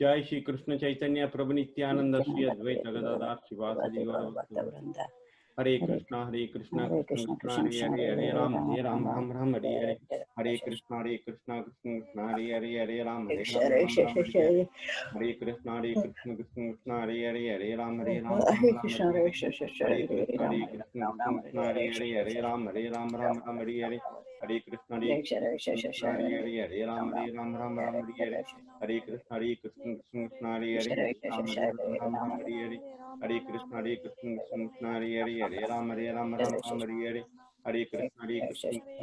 जय श्री कृष्ण चैतन्य प्रभु नित्यानंद श्री अद्वैत गदाधर शिवासादि गौरभक्तवृंद। हरे कृष्णा कृष्ण कृष्ण हरे हरे हरे राम राम हरे हरे। हरे कृष्णा कृष्ण कृष्ण हरे हरे हरे राम राम हरे हरे। हरे कृष्णा कृष्ण कृष्ण हरे हरे हरे राम राम हरे हरे। हरे कृष्णा कृष्ण कृष्ण हरे हरे हरे राम राम हरे हरे। हरे कृष्णा कृष्ण हरे हरे हरे राम राम हरे हरे। हरे कृष्ण कृष्ण कृष्ण हरे हरे राम राम हरे हरे। हरे कृष्ण कृष्ण कृष्ण हरे हरे हरे राम हरे हरे। हरे कृष्ण कृष्ण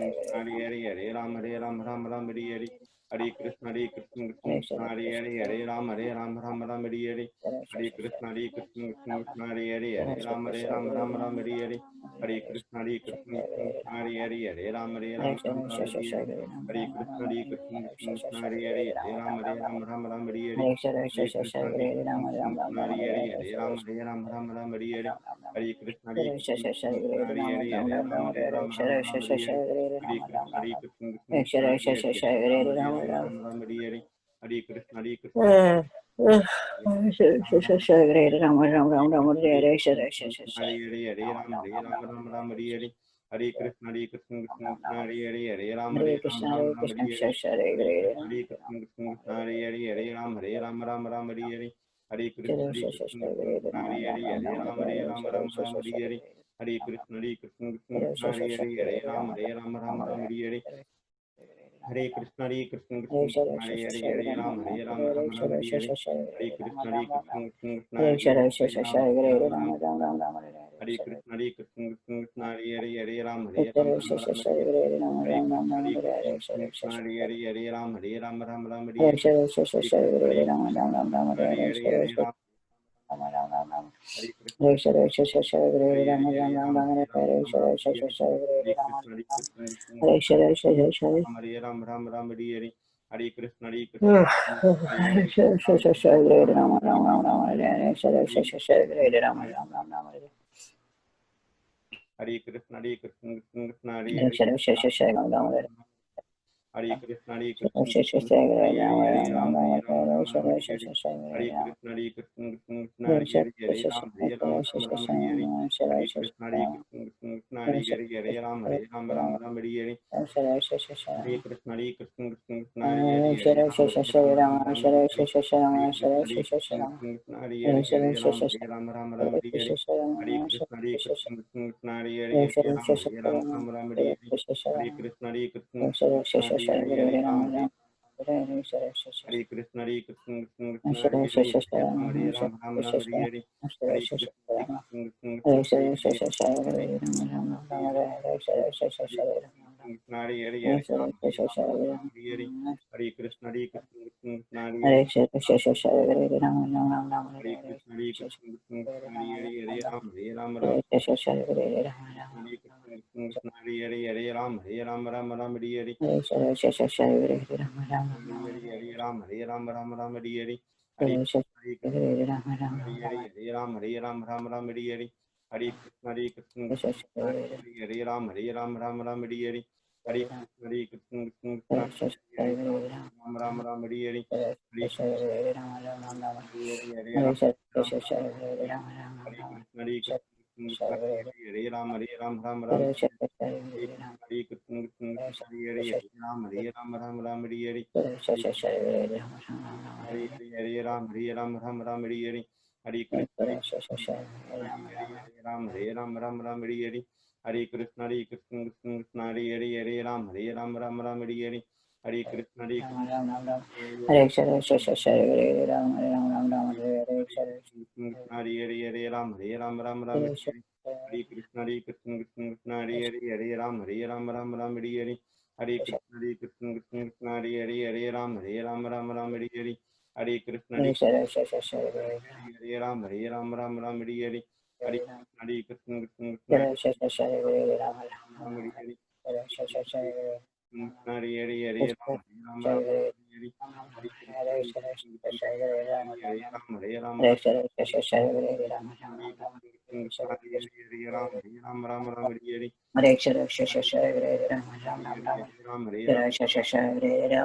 कृष्ण हरे हरे हरे राम हरे राम हरे हरे। हरे कृष्ण कृष्ण कृष्ण हरे हरे हरे राम हरे हरे। हरे कृष्ण कृष्ण कृष्ण हरे हरे हरे राम हरे हरे। हरे कृष्ण कृष्ण कृष्ण हरे हरे हरे राम हरे हरे। हरे कृष्ण कृष्ण कृष्ण हरे हरे हरे राम हरे हरे। हरे कृष्ण कृष्ण कृष्ण हरे हरे हरे राम हरे हरे। हरे कृष्ण कृष्ण कृष्ण हरे हरे हरे राम हरे हरे। हरे कृष्ण कृष्ण कृष्ण हरे हरे हरे राम हरे हरे। हरे कृष्ण कृष्ण हरे हरे हरे राम हरे हरे। हरे कृष्ण कृष्ण कृष्ण हरे हरे हरे राम हरे हरे। हरे कृष्ण कृष्ण कृष्ण हरे हरे हरे राम हरे हरे हरे। हरे कृष्ण कृष्ण कृष्ण हरे हरे हरे राम हरे हरे। हरे कृष्ण कृष्ण कृष्ण हरे हरे हरे राम हरे हरे। हरे कृष्ण कृष्ण कृष्ण हरे हरे हरे राम हरे हरे। हरे कृष्ण कृष्ण कृष्ण हरे हरे राम हरे। हरे कृष्ण कृष्ण कृष्ण हरे हरे हरे राम हरे हरे। हरे कृष्ण कृष्ण कृष्ण हरे हरे हरे राम हरे हरे। हरे कृष्ण कृष्ण हरे हरे हरे राम। हरे कृष्ण हरे हरे हरे राम हरे हरे। हरे कृष्ण कृष्ण कृष्ण हरे राम हरे हरे। हरे कृष्ण कृष्ण हरे हरे राम हरे हरे। हरे कृष्ण कृष्ण कृष्ण हरे हरे राम। हरे कृष्ण कृष्ण कृष्ण हरे हरे राम हरे हरे। हरे कृष्ण कृष्ण कृष्ण हरे हरे राम हरे हरे। हरे कृष्ण कृष्ण कृष्ण हरे हरे राम हरे हरे। हरे कृष्ण कृष्ण कृष्ण कृष्ण हरे हरे राम हरे हरे। हरे कृष्ण कृष्ण कृष्ण हरे हरे राम हरे हरे। हरे कृष्ण कृष्ण कृष्ण कृष्ण हरे हरे राम हरे हरे। हरे कृष्ण कृष्ण कृष्ण हरे हरे राम हरे। हरे कृष्ण कृष्ण कृष्ण कृष्ण हरे हरे राम हरे हरे। हरे कृष्ण कृष्ण कृष्ण कृष्ण हरे हरे कृष्ण हरे हरे हरे राम हरे हरे। हरे कृष्ण कृष्ण कृष्ण कृष्ण हरे हरे। हरे कृष्ण कृष्ण कृष्ण कृष्ण हरे हरे हरे राम हरे कृष्ण कृष्ण कृष्ण हरे हरे हरे राम हरे हरे। हरे हरे हरे राम हरे हरे। हरे कृष्ण कृष्ण हरे हरे हरे राम हरे हरे। हरे कृष्ण कृष्ण कृष्ण हरे हरे राम हरे हरे। हरे कृष्ण कृष्ण कृष्ण कृष्ण हरे हरे हरे हरे। हरे कृष्ण हरे हरे हरे राम हरे। हरे कृष्ण कृष्ण कृष्ण हरे हरे राम हरे। हरे कृष्ण कृष्ण कृष्ण हरे हरे हरे राम हरे हरे। हरे हरे हरे हरे राम हरे हरे। हरे कृष्ण कृष्ण हरे हरे हरे राम हरे हरे। हरे कृष्ण कृष्ण कृष्ण कृष्ण हरे हरे हरे राम हरे हरे। हरे कृष्ण कृष्ण हरे हरे हरे हरे हरे राम हरे हरे। हरे कृष्ण कृष्ण कृष्ण कृष्ण हरे हरे हरे राम हरे हरे। हरे कृष्ण कृष्ण कृष्ण कृष्ण हरे हरे हरे राम हरे हरे। हरे कृष्ण कृष्ण हरे राम हरे हरे। हरे कृष्ण कृष्ण कृष्ण कृष्ण हरे हरे हरे। कृष्ण हरे हरे हरे राम हरे हरे। हरे कृष्ण कृष्ण कृष्ण हरे हरे राम हरे हरे। हरे कृष्ण कृष्ण कृष्ण कृष्ण हरे हरे हरे हरे। हरे हरे हरे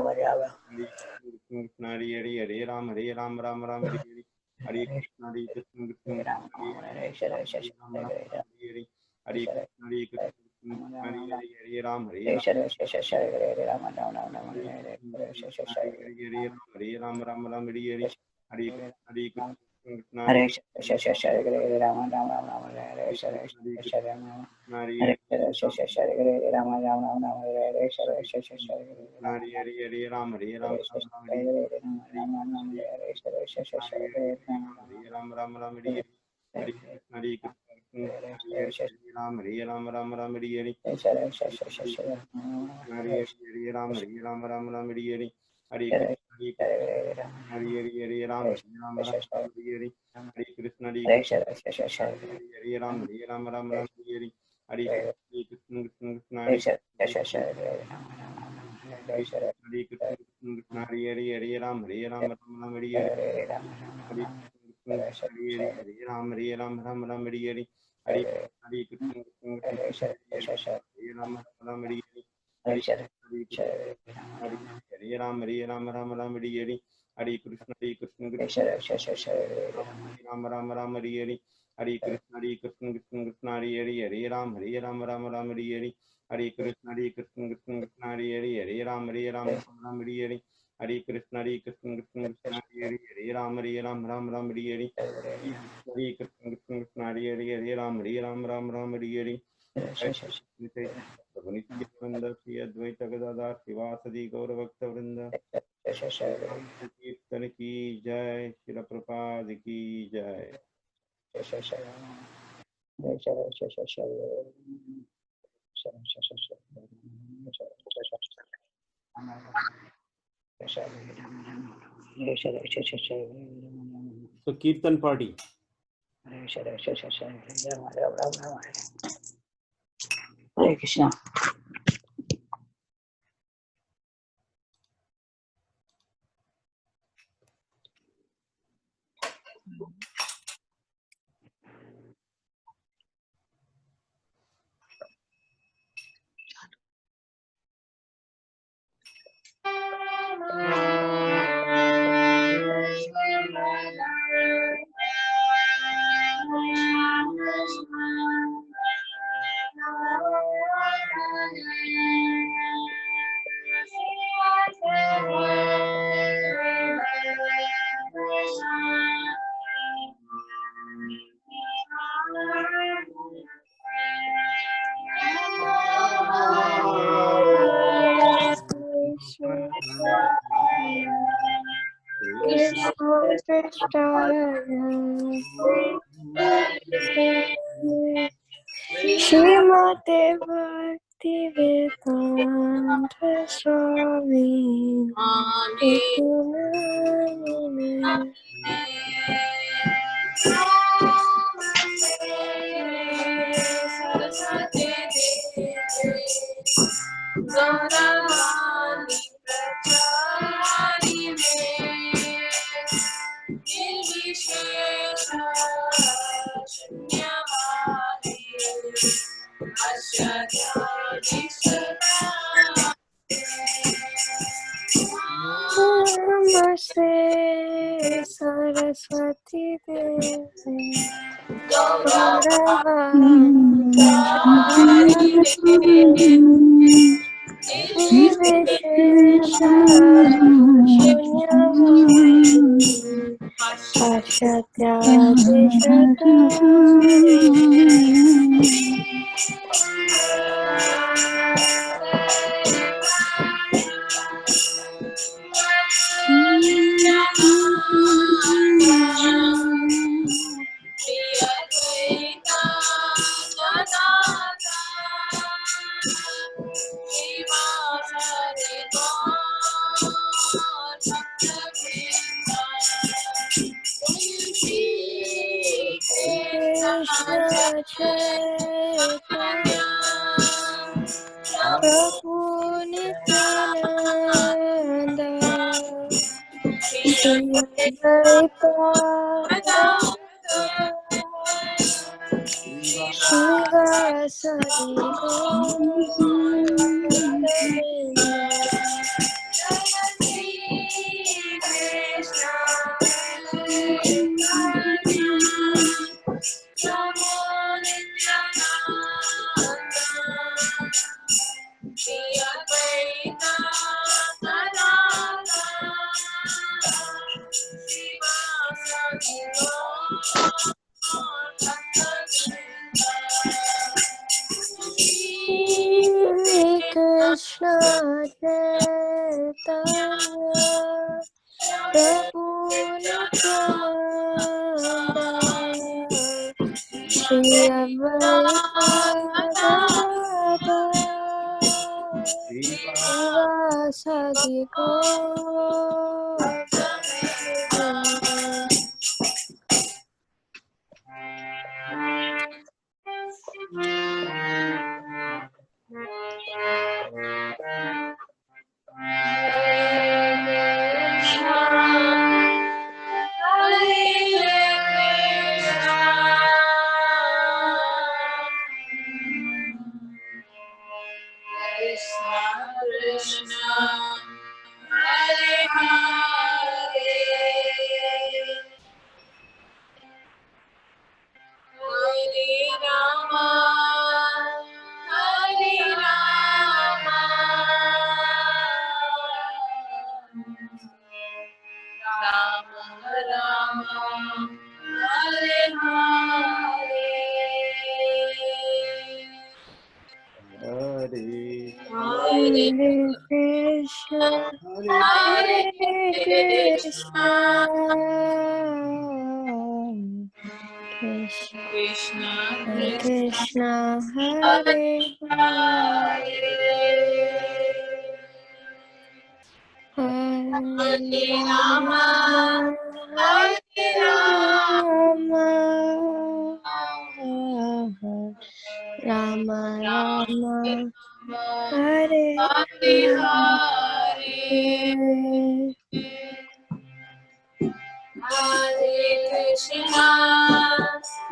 राम हरे राम हरे कृष्ण हरे हरे हरे राम राम राम हरे हरे हरे कृष्ण कृष्ण कृष्ण हरे हरे राम राम हरे हरे हरे कृष्ण कृष्ण हरे हरे हरे राम राम हरे राम राम राम हरे हरे हरे कृष्ण कृष्ण हरे Hare Krishna Hare Rama Rama Rama Hare Hare Hare Rama Hare Krishna Hare Rama Rama Rama Hare Hare Hare Hare Hare Ram Ram Ram Hare Hare Hare Ram Ram Ram Hare Hare Krishna Krishna Hare Hare Ram Ram Ram Hare Hare Hare Hare Ram Ram Ram Hare Hare Hare Krishna Hare Hare Ram Ram Hare Hare Hare Krishna हरे राम राम राम हरे हरे हरे कृष्ण कृष्ण हरे हरे कृष्ण कृष्ण हरे हरे राम राम राम हरे हरे हरे कृष्ण हरे राम राम हरे हरे हरे कृष्ण हरे राम हरे हरे हरे हरे राम राम हरे हरे हरे कृष्ण कृष्ण राम हरे हरे हरे कृष्ण कृष्ण हरे राम राम हरे हरे हरे कृष्ण कृष्ण हरे राम राम हरे हरे हरे कृष्ण कृष्ण हरे राम राम हरे हरे हरे कृष्ण कृष्ण हरे राम हरे हरे प्रभु नित्यानंद श्री अद्वैत गदाधर शिवासदि गौर भक्त वृंद कीर्तन की जय, श्रील प्रपाद की जय। So Kirtan party. Hare Krishna. Shrimate Bhakti Vedanta Swami Nityananda Saraswati Gauravani Prachari Nirvishesha Shunyavadi Namaste Saraswati Devi Gauravani Nirvishesha Shunyavadi Ashatyadi Shatari Krishna Chaitanya Prabhu Nityananda Shri Advaita Shivasadi Gaura Prabhu Nityanand Shri Advaita Gadadhar श्रीवासादि Gaur Hare Krishna, Hare Krishna, Krishna Krishna, Hare Hare Rama, Hare Rama, Rama Rama, Hare Hare Krishna, Hare Krishna, Krishna Krishna, Hare Hare, Hare Rama, Hare Rama, Rama Rama, Hare Hare, Hare Krishna,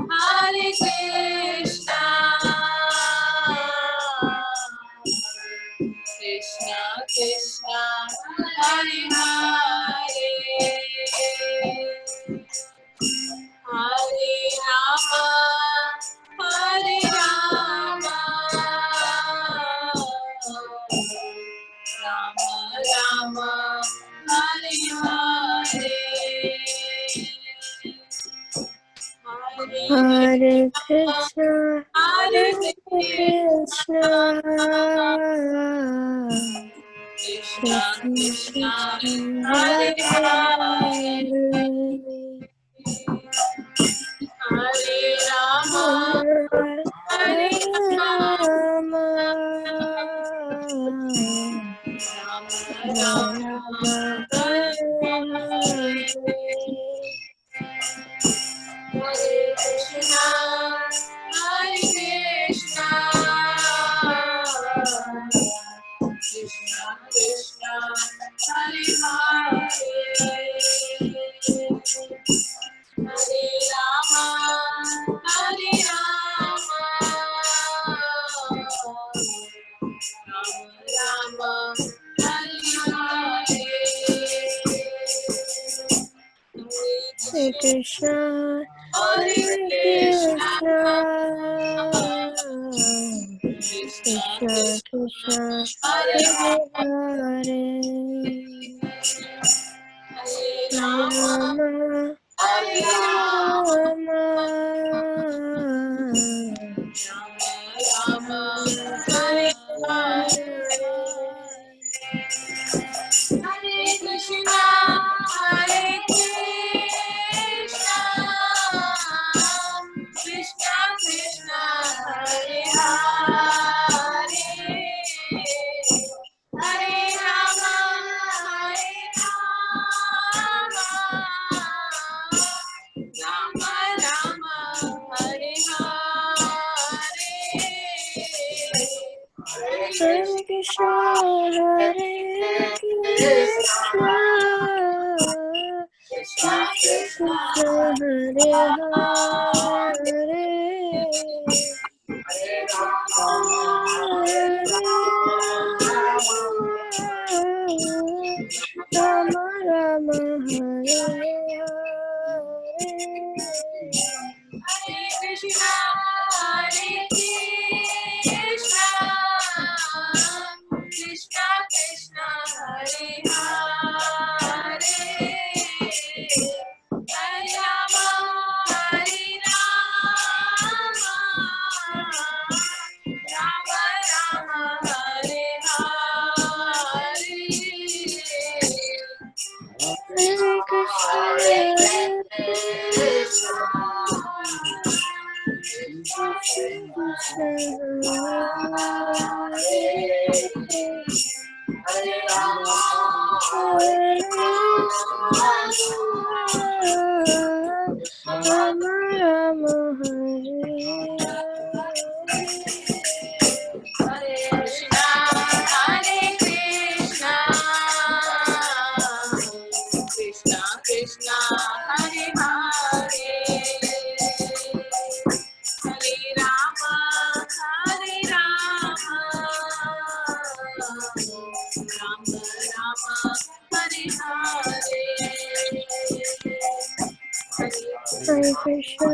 Hare Krishna, Krishna Krishna, Hare Hare, Hare Rama, Hare Rama, Rama Rama, Hare Hare, Hare Krishna, Hare Krishna, Krishna Krishna, Hare Hare, Hare Rama, Hare Rama, Rama Rama, Hare Hare, Hare Krishna, Hare Krishna, Krishna Krishna, Hare Hare, Hare Rama, Hare Rama, Rama Rama, Hare Hare, Hare Krishna, Hare Krishna, Krishna Krishna, Hare Hare, Hare Rama, Hare Rama, Rama Rama, Hare Hare, Hare Krishna, Hare Krishna, Krishna Krishna, Hare Hare, Hare Rama, Hare Rama, Rama Rama, Hare Hare, Hare Krishna, Hare Krishna, Krishna Krishna, Hare Hare, Hare Rama, Hare Rama, Rama Rama, Hare Hare, Hare Krishna, Rama Rama Krishna, Hare Hare, Hare Rama, Hare Rama, Rama Rama, Hare Hare. Hare Krishna,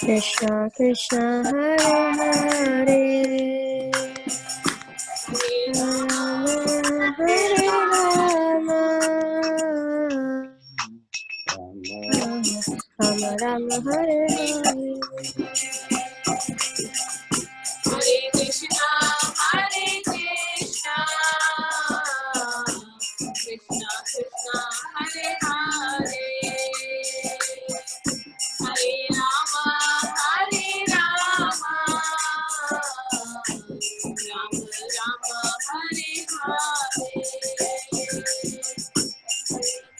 Krishna Krishna, Hare Hare, Rama Hare Rama, Rama Rama Hare Hare. Hare Krishna, Hare Krishna, Krishna Krishna, Hare Hare, Hare Rama, Hare Rama, Rama Rama, Hare Hare.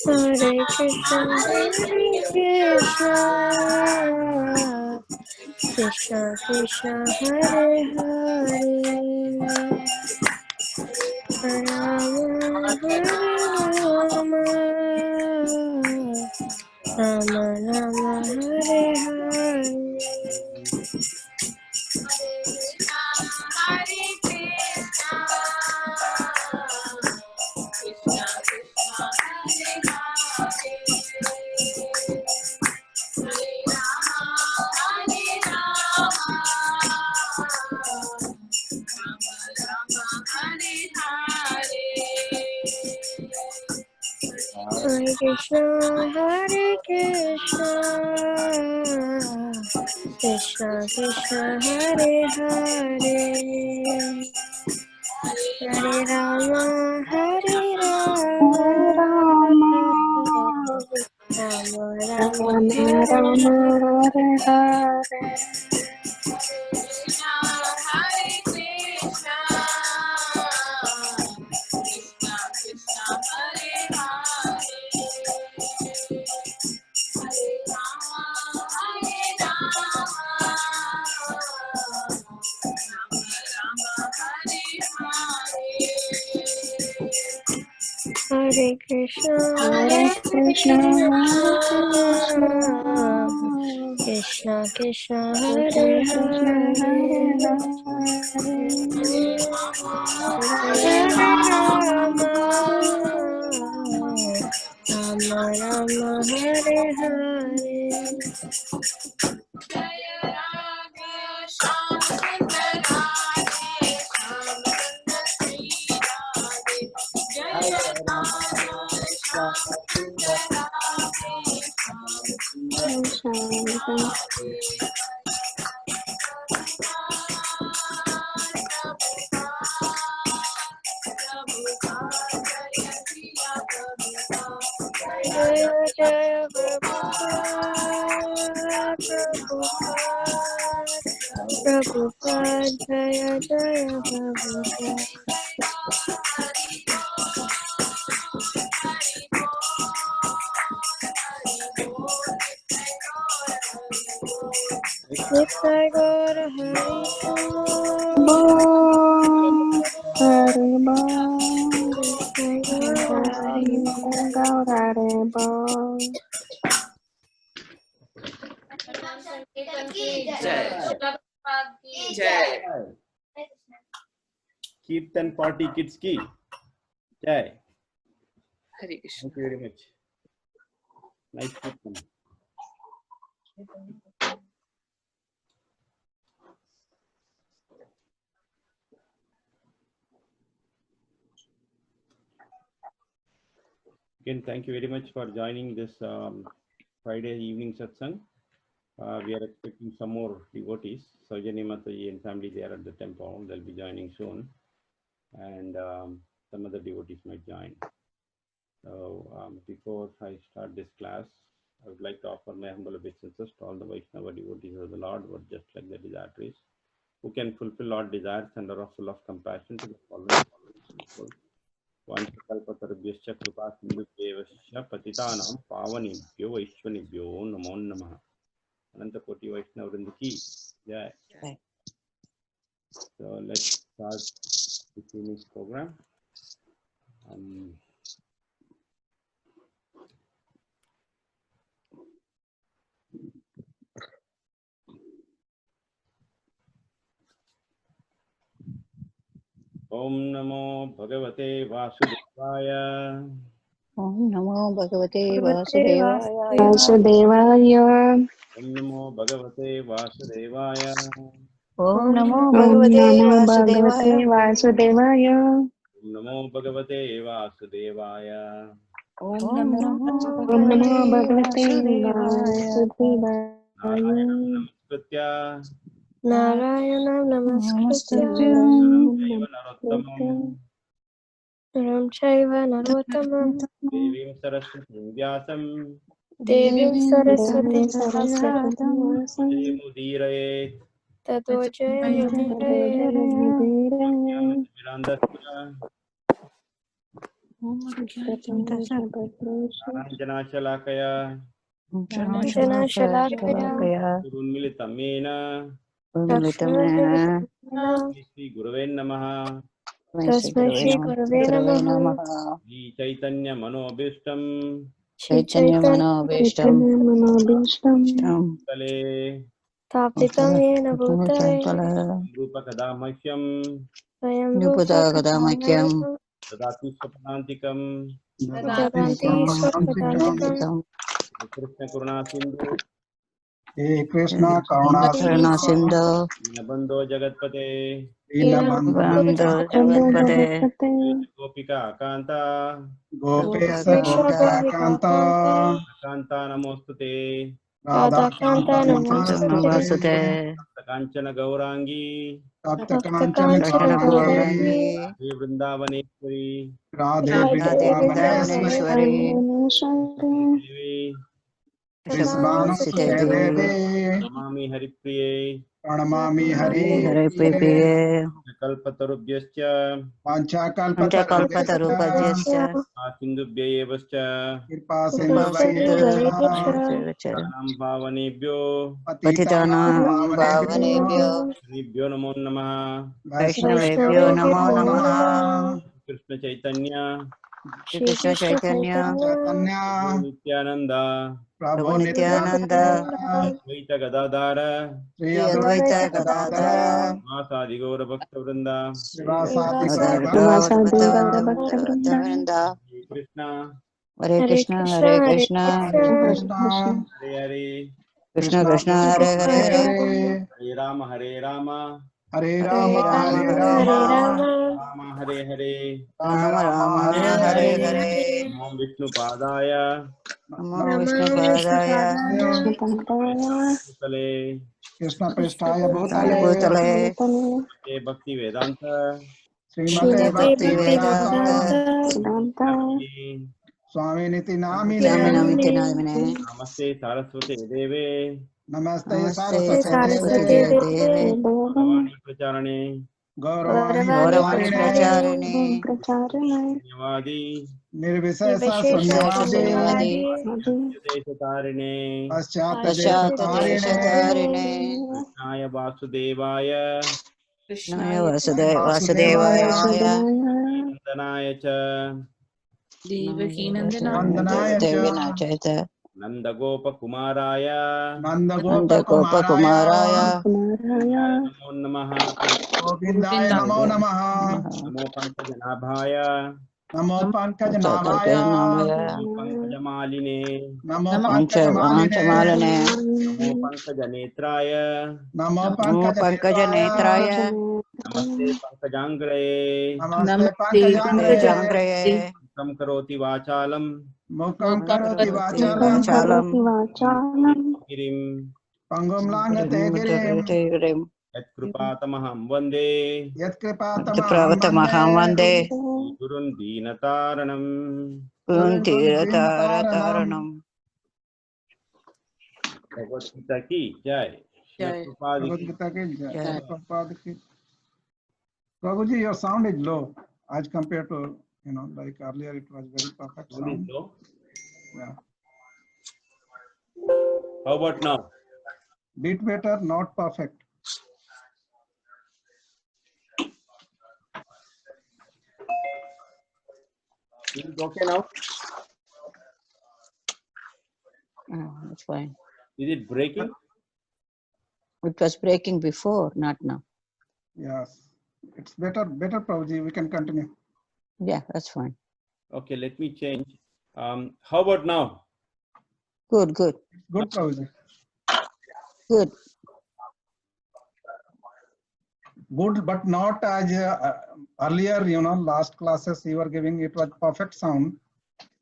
Hare Krishna, Krishna Krishna, Hare Hare, Rama Hare Rama, Rama Rama Hare Hare. Hare Krishna, Krishna Krishna, Hare Hare, Hare Rama, Hare Rama, Rama Rama, Hare Hare. Hare Krishna, Krishna Krishna, Hare Hare, Hare Rama, Hare Rama, Rama Rama, Hare Hare. Krishna, Hare Krishna, Krishna Krishna, Hare Hare, Hare Rama, Hare Rama, Rama Rama, Hare Hare. Hare Krishna, Krishna Krishna, Hare Hare, Hare Rama, Rama Rama, Hare Hare. Jaya Radha Shyam Sundar Radhe, Shyam Sundar Sri Radhe. Jaya Radha Shyam Sundar Radhe, Shyam Sundar Radhe. Jaya Jaya Prabhupada, Prabhupada, Jaya Jaya Prabhupada. Nitai Gaura Hari Hare Bo, Nitai Gaura Hari Hare Bo. Kirtan Party Kids ki Jai. Hare Krishna. Thank you very much. Nice Kirtan. Again, thank you very much for joining this Friday evening satsang. We are expecting some more devotees. Saujanya Mataji and family, they are at the temple. They'll be joining soon. and some other devotees might join. So before I start this class, I would like to offer my humble obeisances to all the Vaishnava devotees of the Lord, who are just like the desires, who can fulfill Lord desires and are full of compassion to the following people. वाञ्छकल्पतरुभ्यश्च कृपा सिन्धुभ्येवश्च पतितानां पावनेभ्यो वैष्णवेभ्यो नमो नमः. अनंत कोटि वैष्णव वृंद की जय. So let's start this evening's program. Om Namo Bhagavate Vasudevaya. Om Namo Bhagavate Vasudevaya. Vasudevaya. Om Namo Bhagavate Vasudevaya. Om Namo Om Bhagavate Vasudevaya. Om Namo Bhagavate Vasudevaya. Om Namo Bhagavate Vasudevaya. Narayanam Namaskritya Narayanam Namaskritya Naiva Narottamam Naram Chaiva Narottamam Devim Saraswatim Vyasam Devim Saraswati Mudiraye Tato Jayamudire Mirandasya Naranjana Shalakaya Jana Shalakaya Gurunmilitamena Lakshmana Sri Gurave Namaha. Tasmai Shri Gurave Namaha Sri Chaitanya Manobhishtam Shri Chaitanya Tale Tapitam Yena Bhutale Rupa Kadamahyam Swayam Rupa Kadamahyam Dadati Swapanantikam Dadanti Swapadantikam Krishna Karuna Sindhu Hey Krishna Karuna Sindhu Dinabandho Jagatpate Dinabandho Jagatpate Gopika Kanta Gopesha Gopika Kanta Kanta Namostute Radha Kanta Namostute Kanchana Gaurangi Sapta Kanchana Kanchana Gaurangi Gaurangi Radhe Vrindavaneshwari Radhe Vrindavaneshwari Devi Vrindavaneshwari Devi Namami Haripriye Pranamami Hari Priye Kalpatarubhyascha Panchakalpatarubhyascha Sindhubhyayevascha Kripa Sindhu Nam Bhavanebhyo Patitanam Bhavanebhyo Nibhyo Namo Namaha. Vaishnavebhyo Namo Namaha. Krishna Chaitanya Shri Krishna Chaitanya Prabhu Nityananda Prabhu Nityananda Advaita Gadadhara Sri Advaita Gadadhara Masadi Gaura Bhakta Vrinda Srivasadi Gaura Vrinda Krishna Hare Krishna Hare Krishna Krishna Hare Hare Krishna Krishna Hare Hare Hare Rama Hare Rama Hare Rama Hare Rama Rama Hare Hare Rama Rama Hare Hare Namo Vishnu Padaya Namo Vishnu Padaya Bhutale Krishna Prasthaya Bhutale Bhakti Vedanta Srimate Bhakti Vedanta Swami Swami Niti Namine Namaste Saraswate Deve Namaste Saraswati Saraswate Deve Gauravani Pracharane Gauravani Pracharine Dhanyavadi Nirvisesa Nirvishesha Sunyavadi Deshatarine Paschata Deshatarine Krishnaya Vasudevaya Naya Vasudevaya Nandanaya Cha Devaki Nandana Devanaya Chaita Nandagopa Kumaraya Nanda Gopa Kumaraya Namo Namaha Govindaya Namo Namaha Namo Panchajanabhaya Namo Pankajnavaya Namo Panchajamaline Namo Pankajamaline Namo Panchajanetraya Namo Pankajanetraya Namaste Pankajangre Namaste Namaste Pankajangre Mukam Karoti Vachalam Mukam Mukam Karoti Karoti Vachalam Girim Pangum Langate Girim यत्कृपातमहं वन्दे यत्कृपातमहं वन्दे गुरुन् दीनतारणम् Kuntirataranam. Bhagavad Gita की जय। जय। प्रभुपाद की भगवद्गीता की जय। जय। प्रभुपाद की। Prabhu ji, your sound is low as compared to, like earlier it was very perfect sound is sound. low. Yeah. How about now? Bit better, not perfect. Is it okay now? That's fine. Is it breaking? It was breaking before, not now. Yes. It's better, Prabhu ji. We can continue. Yeah, that's fine. Okay, let me change. How about now? Good, good, Good, Prabhu ji. good. Good, but not as earlier, last classes you were giving it was perfect sound.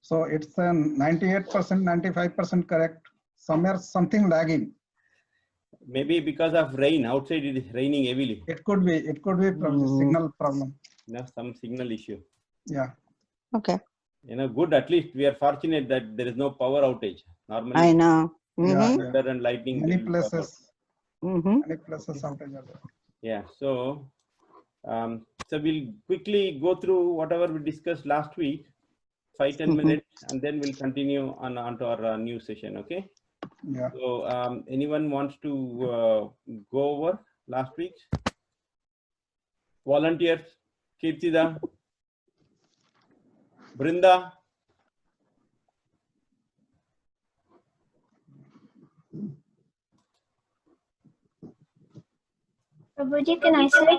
So it's 98%, 95% correct. Somewhere something lagging. Maybe because of rain. Outside it is raining heavily. It could be Prabhu ji, signal problem. Some signal issue. Yeah. Okay. Good. At least we are fortunate that there is no power outage. Normally, I know. Yeah, thunder and lightning. Many there will be power. places outage are there. Yeah. So we'll quickly go through whatever we discussed last week, 5-10 minutes, and then we'll continue onto our new session. Okay. Yeah. So anyone wants to go over last week? Volunteers, Kirtida, Brinda. Prabhuji, can I say?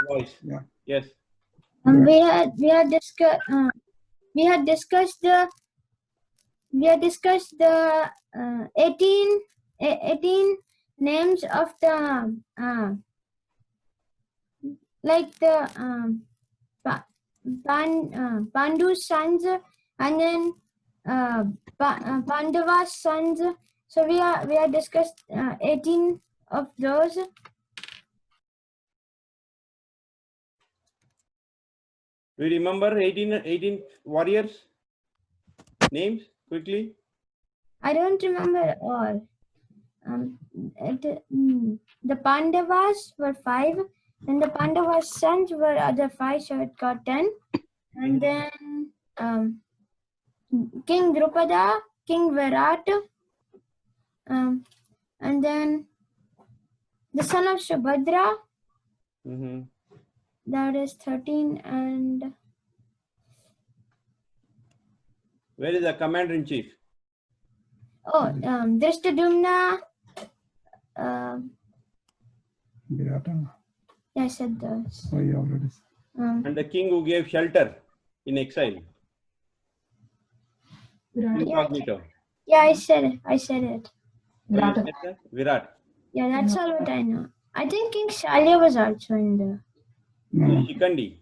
Voice. Yeah. Yes. We had discussed the 18 names of the like the Pandu's sons, and then Pandava's sons. So we have discussed 18 of those. Do you remember 18 warriors names quickly? I don't remember all. The Pandavas were 5, and the Pandavas' sons were other 5, so it got 10. And then King Drupada, King Virat, and then the son of Subhadra, that is 13, and Where is the commander-in-chief? Drishtadumna. Virata. Yeah, I said those. Oh, you already said. And the king who gave shelter in exile. Incognito. Yeah, I said it. Oh, you said that? Virat. Yeah, that's all what I know. I think King Shalya was also in there. Shikandi,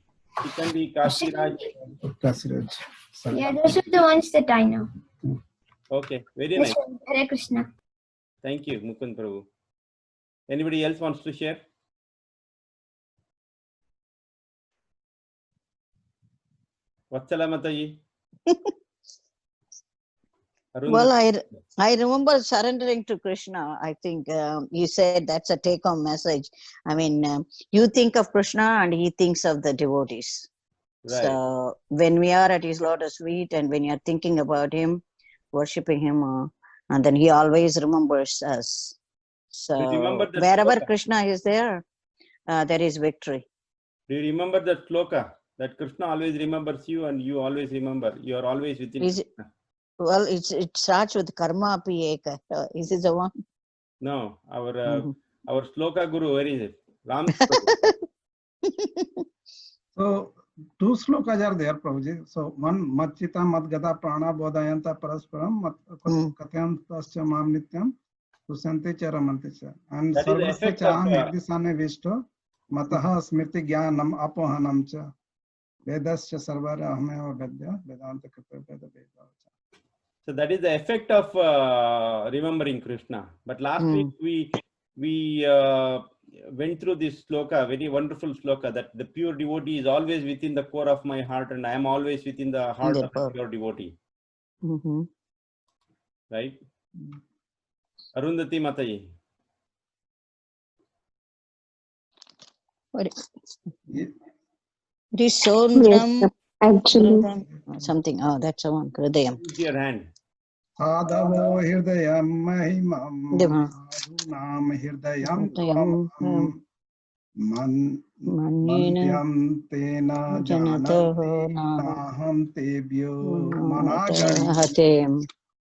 Kasiraj. Kasiraj. Yeah, those are the ones that I know. Okay, very nice. Hare Krishna. Thank you, Mukund Prabhu. Anybody else wants to share? Vatsala Mataji. Well, I remember surrendering to Krishna. I think you said that's a take-home message. I mean, you think of Krishna and he thinks of the devotees. Right. So when we are at his lotus feet and when you're thinking about him, worshipping him, and then he always remembers us. So wherever sloka? Krishna is there, there is victory. Do you remember that sloka? That Krishna always remembers you and you always remember. You are always within Krishna. Well, it starts with karma api eka. Is it the one? No, our sloka guru, where is it? Ram. So 2 slokas are there, Prabhuji. So one, Matchita Madgada Prana Bodhayanta Parasparam Katyantascha Mam Nityam Susante Charamanti Cha. And Sarvasya Chaham Yagdisane Vishto Mataha Smriti Gyanam Apohanam Cha Vedascha Sarvara Hameva Vedya Vedanta Kripa Veda Veda. So that is the effect of remembering Krishna. But last week we went through this sloka, very wonderful sloka, that the pure devotee is always within the core of my heart, and I am always within the heart The of power. a pure devotee. Mhm. Right? Arundhati Mataji. What Ye- it is Sondram Actually, something. Oh, that's the one. Hridayam. Use your hand. Sadhavo hirdayam mahimam Dima. sadhunam hirdayam Hridayam, tvam man Manina mantyam tena Janatoho jananti Naha naham tebhyo managami. Hatem.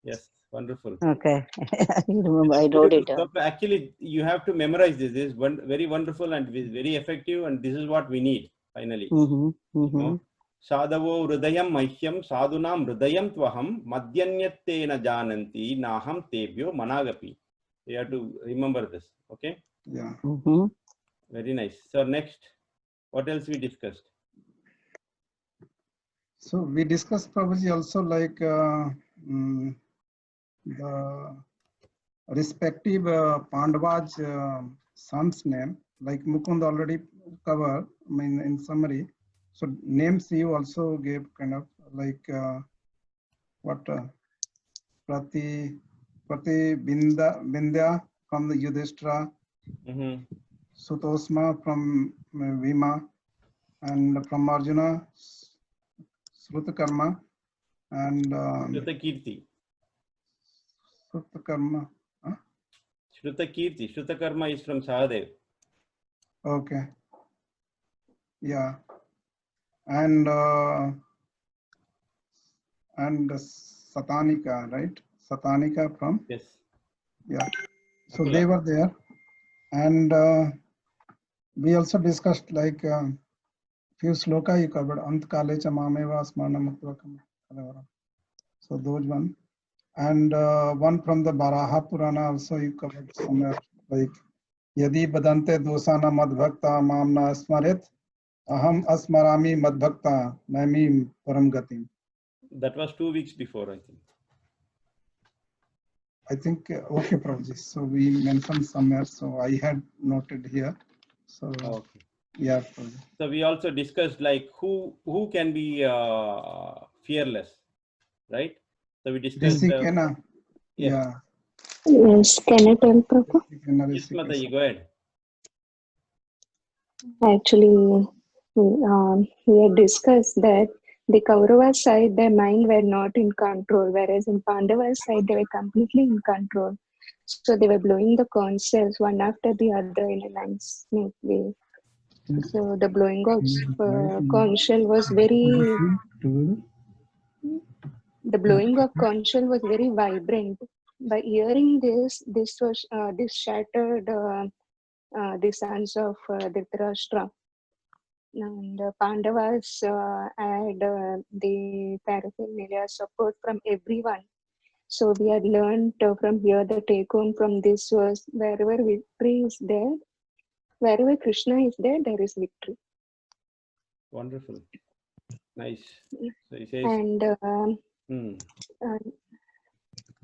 Yes, wonderful. Okay. I remember I wrote it down. So actually, you have to memorize this. This is very wonderful and very effective, and this is what we need finally. Mhm. You Mhm. know? Sadhavo hridayam mahyam sadhunam hridayam tvaham madyanyattena jananti naham tebhyo managapi. You have to remember this. Okay? Yeah. Mhm. Very nice. So next, what else we discussed? So we discussed Prabhuji also like the respective Pandavas son's name, like Mukund already covered, I mean in summary. So names you also gave kind of like what Prati Bindya from the Yudhishthira, Mm-hmm. Sutosma from Vima, and from Arjuna, Srutakarma, and Shrutakirti. Srutakarma. Huh? Shrutakirti. Shrutakarma is from Sahadev. Okay. Yeah. And Satanika, right? Satanika from, Yes. yeah. So Nakula. they were there. And we also discussed like few sloka you covered. Antkale cha mameva smana muktakam. So those one. And one from the Baraha Purana also you covered somewhere like Yadi badante dosana madbhakta mamna asmarit aham asmarami madbhakta naimi param gatim. That was 2 weeks before, I think. I think okay, Prabhuji. So we mentioned somewhere. So I had noted here. So Okay. yeah, Prabhuji. So we also discussed like who can be fearless, right? So we discussed. Risikena. Yes. Yeah. yes, can I tell Prabhu? Risikena, Yes, Risikesa. Mataji, go ahead. Actually, we had discussed that the Kaurava side, their mind were not in control, whereas in Pandava side, they were completely in control. So they were blowing the conch shells one after the other in a nice, smooth way. So the blowing of conch shell was very, the blowing of conch shell was very vibrant. By hearing this, this shattered the sons of Dhritarashtra. And Pandavas had the paraphernalia support from everyone. So we had learned from here, the take home from this was wherever victory is there, wherever Krishna is there, there is victory. Wonderful. Nice. So he says. And Hmm.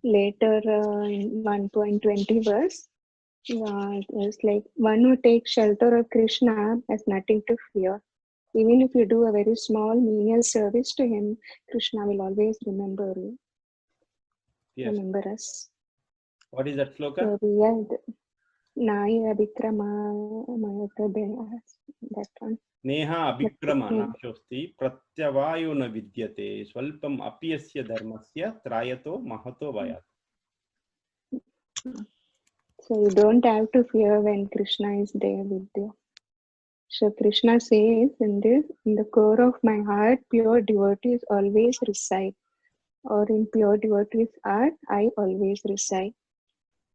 later in 1.20 verse, it's like one who takes shelter of Krishna has nothing to fear. Even if you do a very small menial service to him, Krishna will always remember you. Yes. Remember us. What is that sloka? So we had Naya Vikrama that one. Neha abhikrama nashosti pratyavayo na vidyate swalpam apyasya dharmasya trayato mahato vayat. So you don't have to fear when Krishna is there with you. So Krishna says in this, in the core of my heart, pure devotees always reside. Or in pure devotees' heart, I always reside.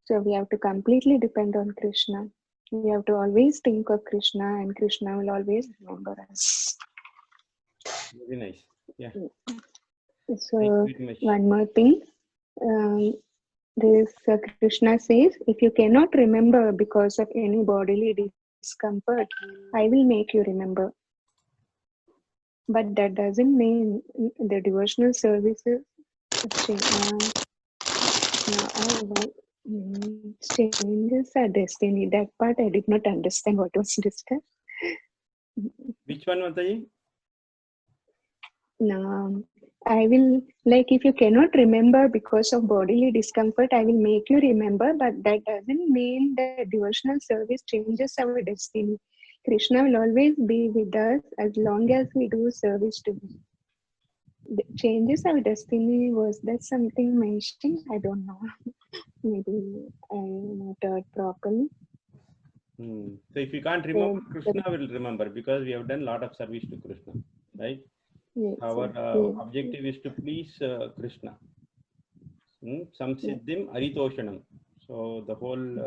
So we have to completely depend on Krishna. We have to always think of Krishna, and Krishna will always remember us. Very nice. Yeah. So one more thing. This Krishna says, if you cannot remember because of any bodily discomfort, I will make you remember. But that doesn't mean the devotional services. Changes are destiny. That part I did not understand what was discussed. Which one, Mataji? No, I will, like, if you cannot remember because of bodily discomfort, I will make you remember, but that doesn't mean that devotional service changes our destiny. Krishna will always be with us as long as we do service to him. The changes our destiny, was that something mentioned? I don't know. Maybe I not heard properly. So if you can't remember, Krishna will remember, because we have done a lot of service to Krishna, right? Yes, Our yes. objective is to please Krishna. Samsiddhim aritoshanam. So the whole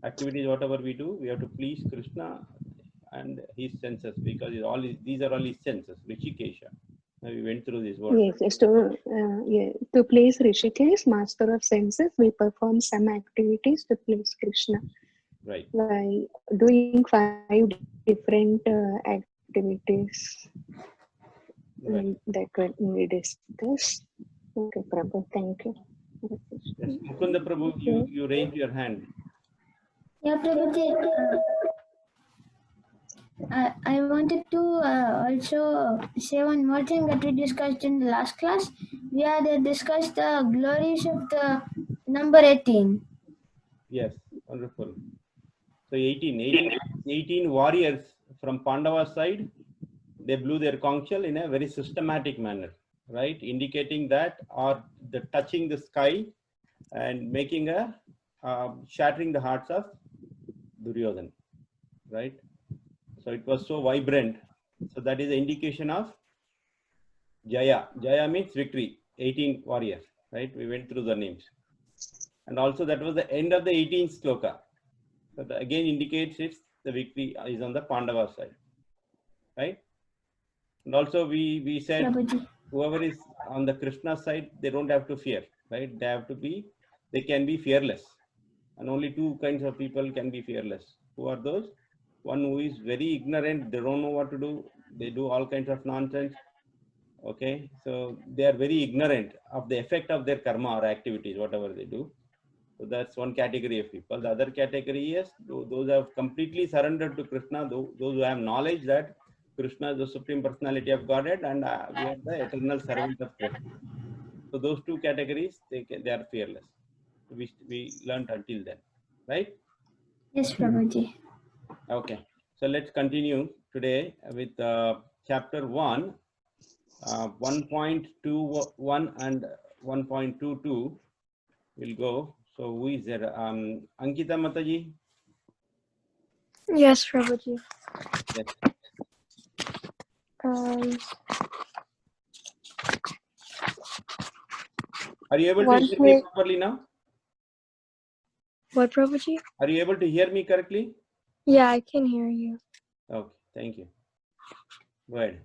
activities, whatever we do, we have to please Krishna and his senses, because these are all his senses. Rishikesha. Now we went through this word. Yes, yes, to please Rishikesh, master of senses, we perform some activities to please Krishna. Right. By doing 5 different activities. Right. That we discussed. Okay, Prabhu, thank you. Yes. Mukunda Prabhu, you raised your hand. Yeah, Prabhuji. I wanted to also say one more thing that we discussed in the last class. We had discussed the glories of the number 18. Yes, wonderful. So 18 warriors from Pandava side, they blew their conch shell in a very systematic manner, right? Indicating that, or the touching the sky and making a shattering the hearts of Duryodhana, right? So it was so vibrant. So that is the indication of Jaya. Jaya means victory. 18 warriors, right? We went through the names. And also that was the end of the 18th sloka. So that again indicates the victory is on the Pandava side, right? And also we said, Prabhuji. whoever is on the Krishna side, they don't have to fear, right? They can be fearless. And only 2 kinds of people can be fearless. Who are those? One who is very ignorant, they don't know what to do, they do all kinds of nonsense. Okay, so they are very ignorant of the effect of their karma or activities, whatever they do. So that's one category of people. The other category is those who have completely surrendered to Krishna, those who have knowledge that Krishna is the Supreme Personality of Godhead and we are the eternal servant of Krishna. So those 2 categories, they are fearless. We learned until then, right? Yes, Prabhuji. Okay, so let's continue today with chapter 1, 1.21 and 1.22. We'll go. So who is there? Ankita Mataji? Yes, Prabhuji. Yes. Are you able to hear me properly now? What, Prabhuji? Are you able to hear me correctly? Yeah, I can hear you. Okay, thank you. Go ahead.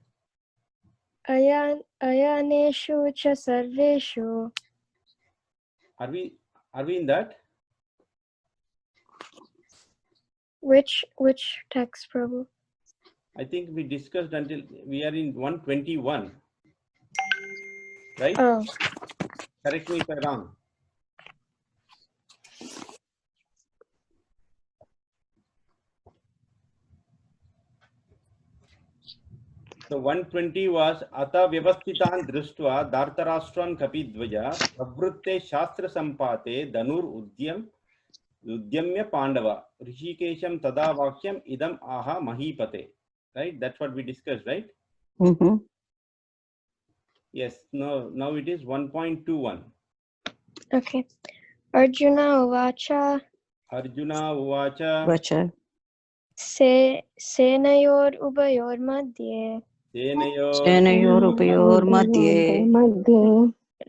Ayaneshu cha sarveshu. Are we in that? Which text, Prabhu? I think we discussed until we are in 121. Right? Oh. Correct me if I'm wrong. So 120 was Ata Vyavasthitan Drishtva Dhartarashtran Kapidvaja Pravrutte Shastra Sampate Danur Udyamya Pandava Rishikesham Tada Vakyam Idam Aha Mahipate. Right? That's what we discussed, right? Mm-hmm. Yes. Now it is 1.21. Okay. Arjuna Uvacha. Vacha. Senayor Ubayor Madhye. Senayor Ubayor Madhye.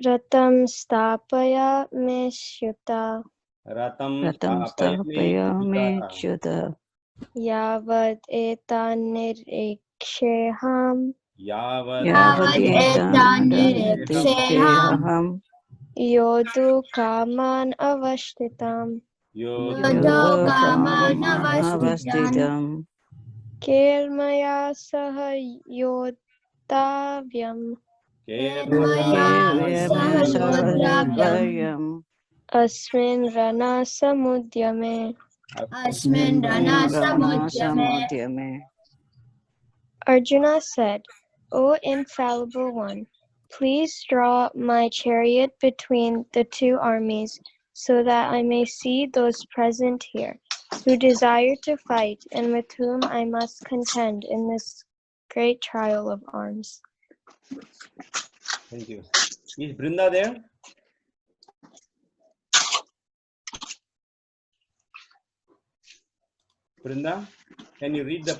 Ratam Stapaya Meshyuta. Ratam Stapaya Meshyuta. Yavad etan niriksheham. Yavad etan niriksheham. Yodu kaman avashtitam. Yodo kaman avasthitam. Kelmaya saha yodavyam. Kelmaya saha yodavyam. Asmin Rana Samudyame. Asmin Rana Samudyame. Arjuna said, O infallible one, please draw my chariot between the two armies, so that I may see those present here, who desire to fight and with whom I must contend in this great trial of arms. Thank you. Is Brinda there? Brinda, can you read the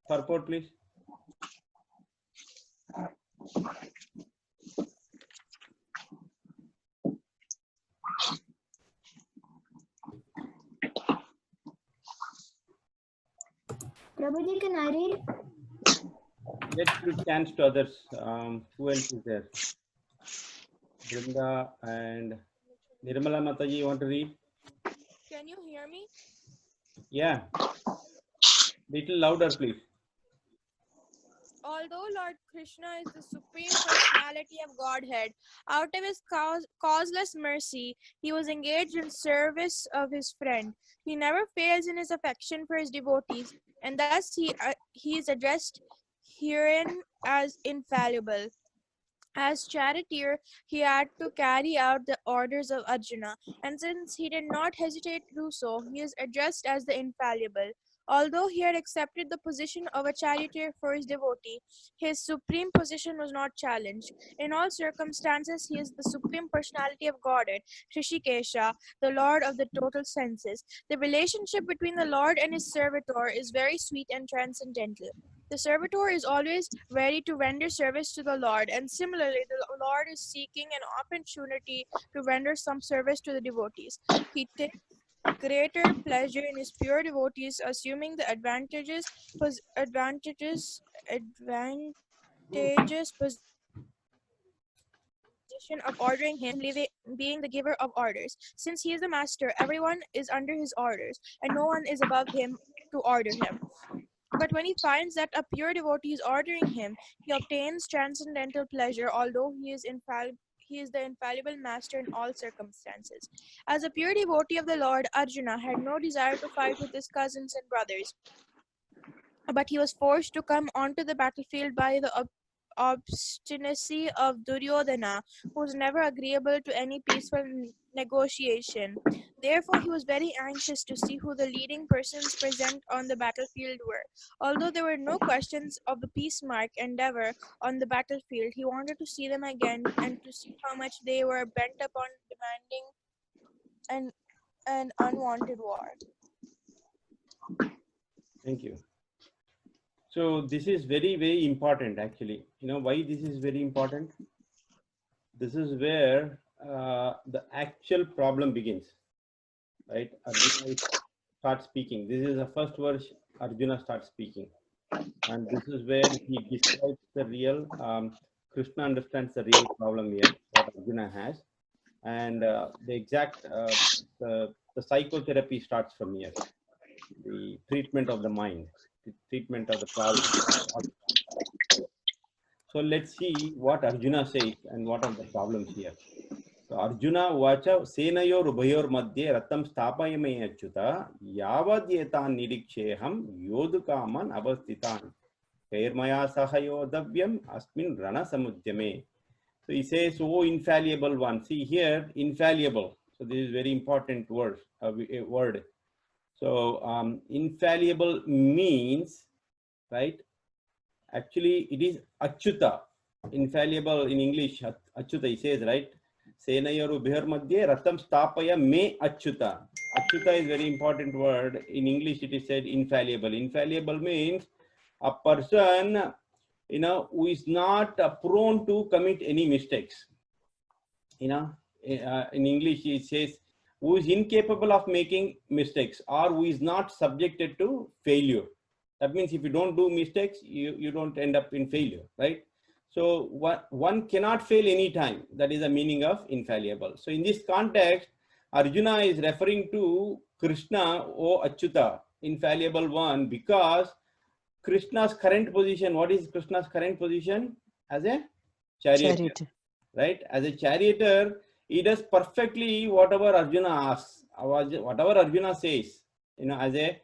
purport, please? Prabhuji, can I read? Let's give chance to others. Who else is there? Brinda and Nirmala Mataji, you want to read? Can you hear me? Yeah. Little louder, please. Although Lord Krishna is the supreme personality of Godhead, out of his causeless mercy, he was engaged in service of his friend. He never fails in his affection for his devotees, and thus he is addressed herein as infallible. As charioteer, he had to carry out the orders of Arjuna, and since he did not hesitate to do so, he is addressed as the infallible. Although he had accepted the position of a charioteer for his devotee, his supreme position was not challenged. In all circumstances, he is the supreme personality of Godhead, Hrishikesha, the Lord of the total senses. The relationship between the Lord and his servitor is very sweet and transcendental. The servitor is always ready to render service to the Lord, and similarly, the Lord is seeking an opportunity to render some service to the devotees. He takes greater pleasure in his pure devotees, assuming the advantageous position of ordering him, being the giver of orders. Since he is the master, everyone is under his orders, and no one is above him to order him. But when he finds that a pure devotee is ordering him, he obtains transcendental pleasure, although he is the infallible master in all circumstances. As a pure devotee of the Lord, Arjuna had no desire to fight with his cousins and brothers, but he was forced to come onto the battlefield by the obstinacy of Duryodhana, who was never agreeable to any peaceful negotiation. Therefore, he was very anxious to see who the leading persons present on the battlefield were. Although there were no questions of the peace-mark endeavor on the battlefield, he wanted to see them again and to see how much they were bent upon demanding an unwanted war. Thank you. So this is very, very important actually. You know why this is very important? This is where the actual problem begins, right? Arjuna starts speaking. This is the first verse Arjuna starts speaking. And this is where he describes the real, Krishna understands the real problem here, what Arjuna has. And the exact, the psychotherapy starts from here. The treatment of the mind. The treatment of the problem. So let's see what Arjuna says and what are the problems here. So Arjuna vacha senayor ubhayor madhye ratam sthapayame achyuta yavadyetan niriksheham yodukaman avasthitan kairmaya sahayodavyam asmin rana samudyame. So he says, oh infallible one. See here, infallible. So this is very important word. So infallible means, right? Actually, it is achyuta. Infallible in English, achyuta, he says, right? Senayoru bihar madhye ratam stapaya me achyuta. Achyuta is very important word. In English, it is said infallible. Infallible means a person, you know, who is not prone to commit any mistakes. You know, in English, it says, who is incapable of making mistakes or who is not subjected to failure. That means if you don't do mistakes, you don't end up in failure, right? So one cannot fail any time. That is the meaning of infallible. So in this context, Arjuna is referring to Krishna, O Achyuta, infallible one, because Krishna's current position, what is Krishna's current position? As a charioteer, right? As a charioteer, he does perfectly whatever Arjuna asks, whatever Arjuna says, as a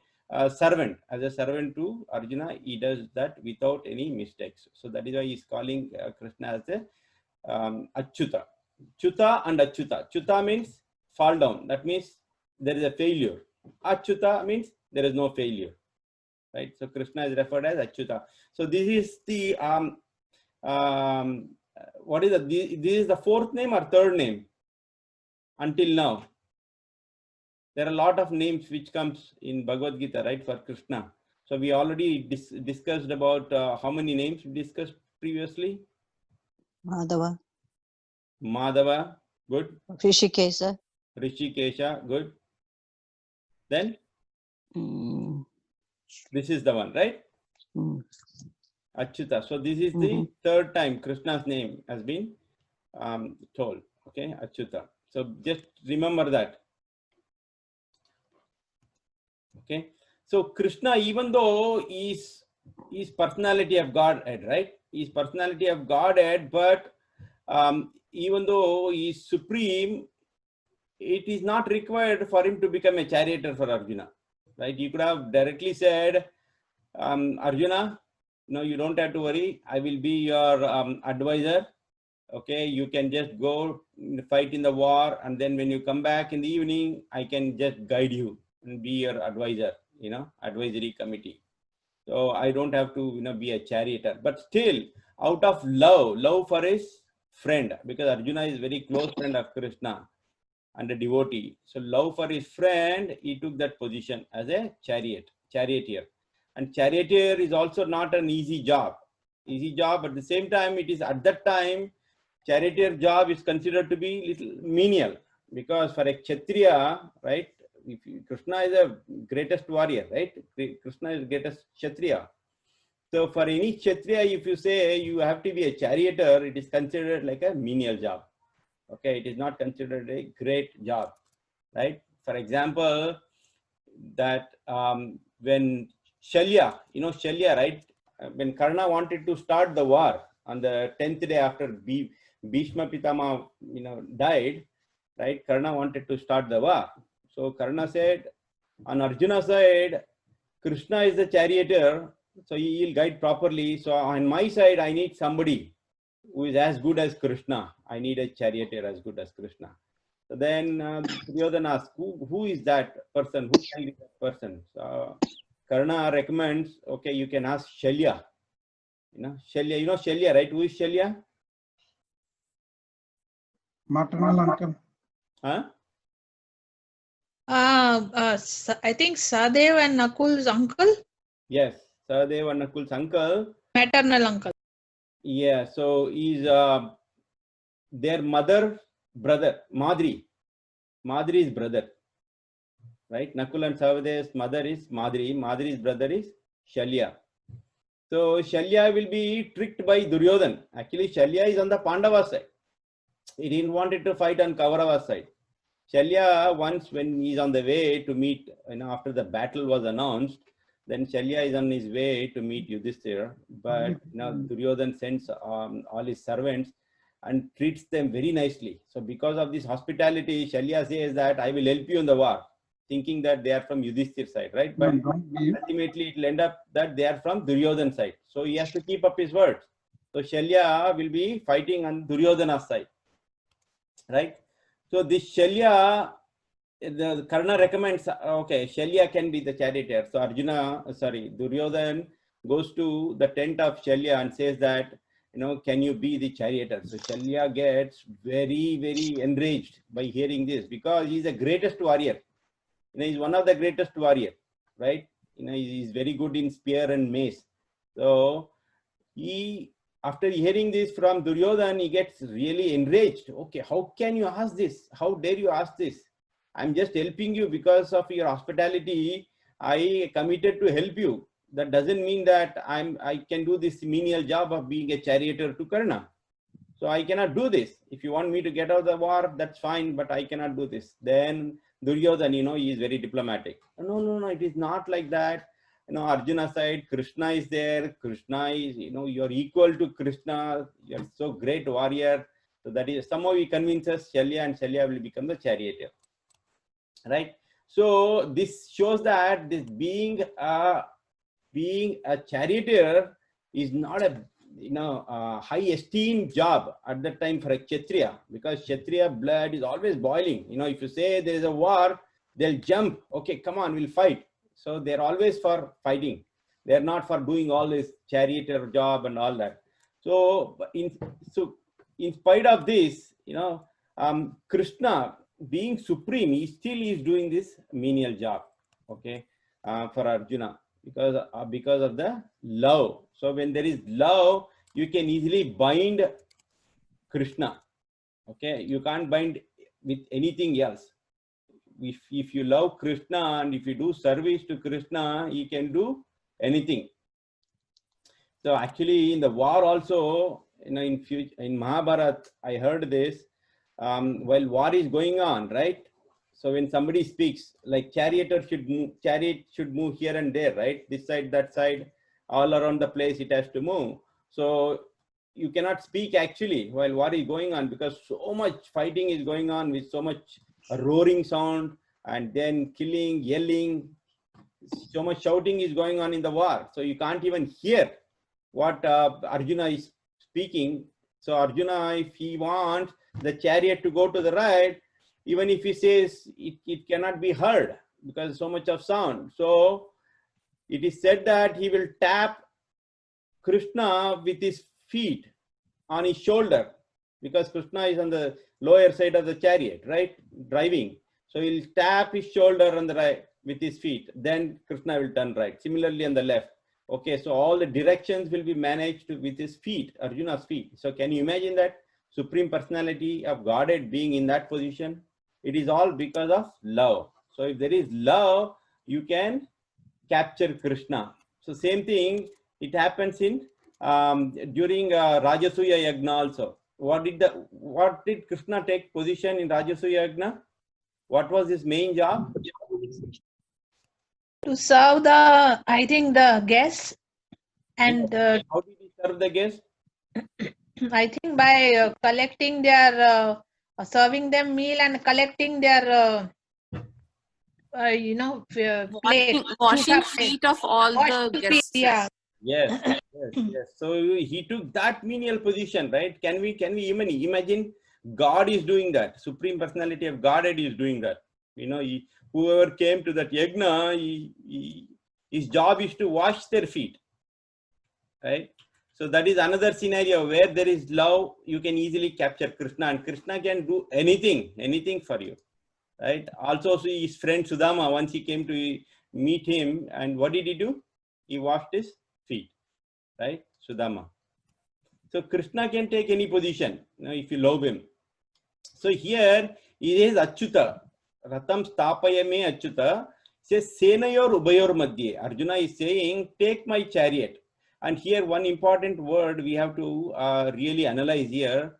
servant to Arjuna, he does that without any mistakes. So that is why he is calling Krishna as a Achyuta. Chuta and Achyuta. Chuta means fall down. That means there is a failure. Achyuta means there is no failure. Right? So Krishna is referred as Achyuta. So this is the what is this is the fourth name or third name until now. There are a lot of names which comes in Bhagavad Gita, right, for Krishna. So we already discussed about how many names we discussed previously. Madhava. Madhava, good. Rishikesha. Rishikesha, good. Then Mm. this is the one, right? Mm. Achyuta. So this is the third time Krishna's name has been told. Okay, Achyuta. So just remember that. Okay. So Krishna, even though is personality of Godhead, right? Is personality of Godhead, but even though he is supreme, it is not required for him to become a charioteer for Arjuna, right? You could have directly said, Arjuna, no, you don't have to worry. I will be your advisor. Okay, you can just go fight in the war, and then when you come back in the evening, I can just guide you and be your advisor, advisory committee. So I don't have to, be a charioteer. But still, out of love for his friend, because Arjuna is very close friend of Krishna and a devotee. So love for his friend, he took that position as a charioteer. And charioteer is also not an easy job. At the same time, it is at that time, charioteer job is considered to be little menial, because for a Kshatriya, right? Krishna is the greatest warrior, right? Krishna is the greatest Kshatriya. So for any Kshatriya, if you say you have to be a charioteer, it is considered like a menial job. Okay, it is not considered a great job, right? For example, that when Shalya, Shalya, right? When Karna wanted to start the war on the 10th day after Bhishma Pitama, died, right? Karna wanted to start the war. So Karna said, on Arjuna's side, Krishna is the charioteer, so he will guide properly. So on my side, I need somebody who is as good as Krishna. I need a charioteer as good as Krishna. So then Duryodhana asked, who is that person? Who can be that person? So Karna recommends, okay, you can ask Shalya. Shalya, Shalya, right? Who is Shalya? Maternal uncle. Huh? I think Sadev and Nakul's uncle. Yes, Sadev and Nakul's uncle. Maternal uncle. Yeah, so he's their brother, Madri. Madri's brother, right? Nakul and Sahdev's mother is Madri. Madri's brother is Shalya. So Shalya will be tricked by Duryodhan. Actually, Shalya is on the Pandava side. He didn't want it to fight on Kaurava side. Shalya, once when he's on the way to meet, after the battle was announced, then Shalya is on his way to meet Yudhishthira. But Duryodhan sends all his servants and treats them very nicely. So because of this hospitality, Shalya says that I will help you in the war, thinking that they are from Yudhishthir's side, right? But ultimately it will end up that they are from Duryodhan's side. So he has to keep up his words. So Shalya will be fighting on Duryodhana's side, right? So this Shalya, the Karna recommends, okay, Shalya can be the charioteer. So Duryodhan goes to the tent of Shalya and says that, can you be the charioteer? So Shalya gets very, very enraged by hearing this, because he's the greatest warrior. He's one of the greatest warrior, right? He's very good in spear and mace. So after hearing this from Duryodhan, he gets really enraged. Okay, how can you ask this? How dare you ask this? I'm just helping you because of your hospitality. I committed to help you. That doesn't mean that I can do this menial job of being a charioteer to Karna. So I cannot do this. If you want me to get out of the war, that's fine, but I cannot do this. Then Duryodhan, he is very diplomatic. No, it is not like that. Arjuna side, Krishna is there. Krishna is, you're equal to Krishna. You're so great warrior. So that is somehow he convinces Shalya, and Shalya will become the charioteer, right? So this shows that this being a charioteer is not a high esteemed job at that time for a Kshatriya, because Kshatriya blood is always boiling. If you say there is a war, they'll jump. Okay, come on, we'll fight. So they're always for fighting. They're not for doing all this charioteer job and all that. So in spite of this, Krishna being supreme, he still is doing this menial job, okay, for Arjuna, because of the love. So when there is love, you can easily bind Krishna, okay. You can't bind with anything else. If you love Krishna and if you do service to Krishna, he can do anything. So actually in the war also, in Mahabharata, I heard this, while war is going on, right? So when somebody speaks, like chariot should move here and there, right? This side, that side, all around the place it has to move. So you cannot speak actually while war is going on, because so much fighting is going on with so much roaring sound, and then killing, yelling, so much shouting is going on in the war. So you can't even hear what Arjuna is speaking. So Arjuna, if he wants the chariot to go to the right, even if he says it cannot be heard because so much of sound. So it is said that he will tap Krishna with his feet on his shoulder, because Krishna is on the lower side of the chariot, right, driving. So he'll tap his shoulder on the right with his feet, then Krishna will turn right. Similarly on the left. Okay, so all the directions will be managed with his feet, Arjuna's feet. So can you imagine that Supreme Personality of Godhead being in that position? It is all because of love. So if there is love, you can capture Krishna. So same thing, it happens in during Rajasuya Yagna also. What did Krishna take position in Rajasuya Yagna? What was his main job? To serve the guests, and how did he serve the guests? I think by collecting their serving them meal and collecting their washing feet of all the guests. Yeah. Yes. So he took that menial position, right? Can we even imagine God is doing that? Supreme Personality of Godhead is doing that. Whoever came to that yagna, his job is to wash their feet, right? So that is another scenario where there is love. You can easily capture Krishna, and Krishna can do anything for you, right? Also, his friend Sudama, once he came to meet him, and what did he do? He washed his feet, right? Sudama. So Krishna can take any position, if you love him. So here he is Achyuta. Ratam stapayame Achyuta. Says Senayor Ubayor Madhye. Arjuna is saying, take my chariot. And here one important word we have to really analyze here.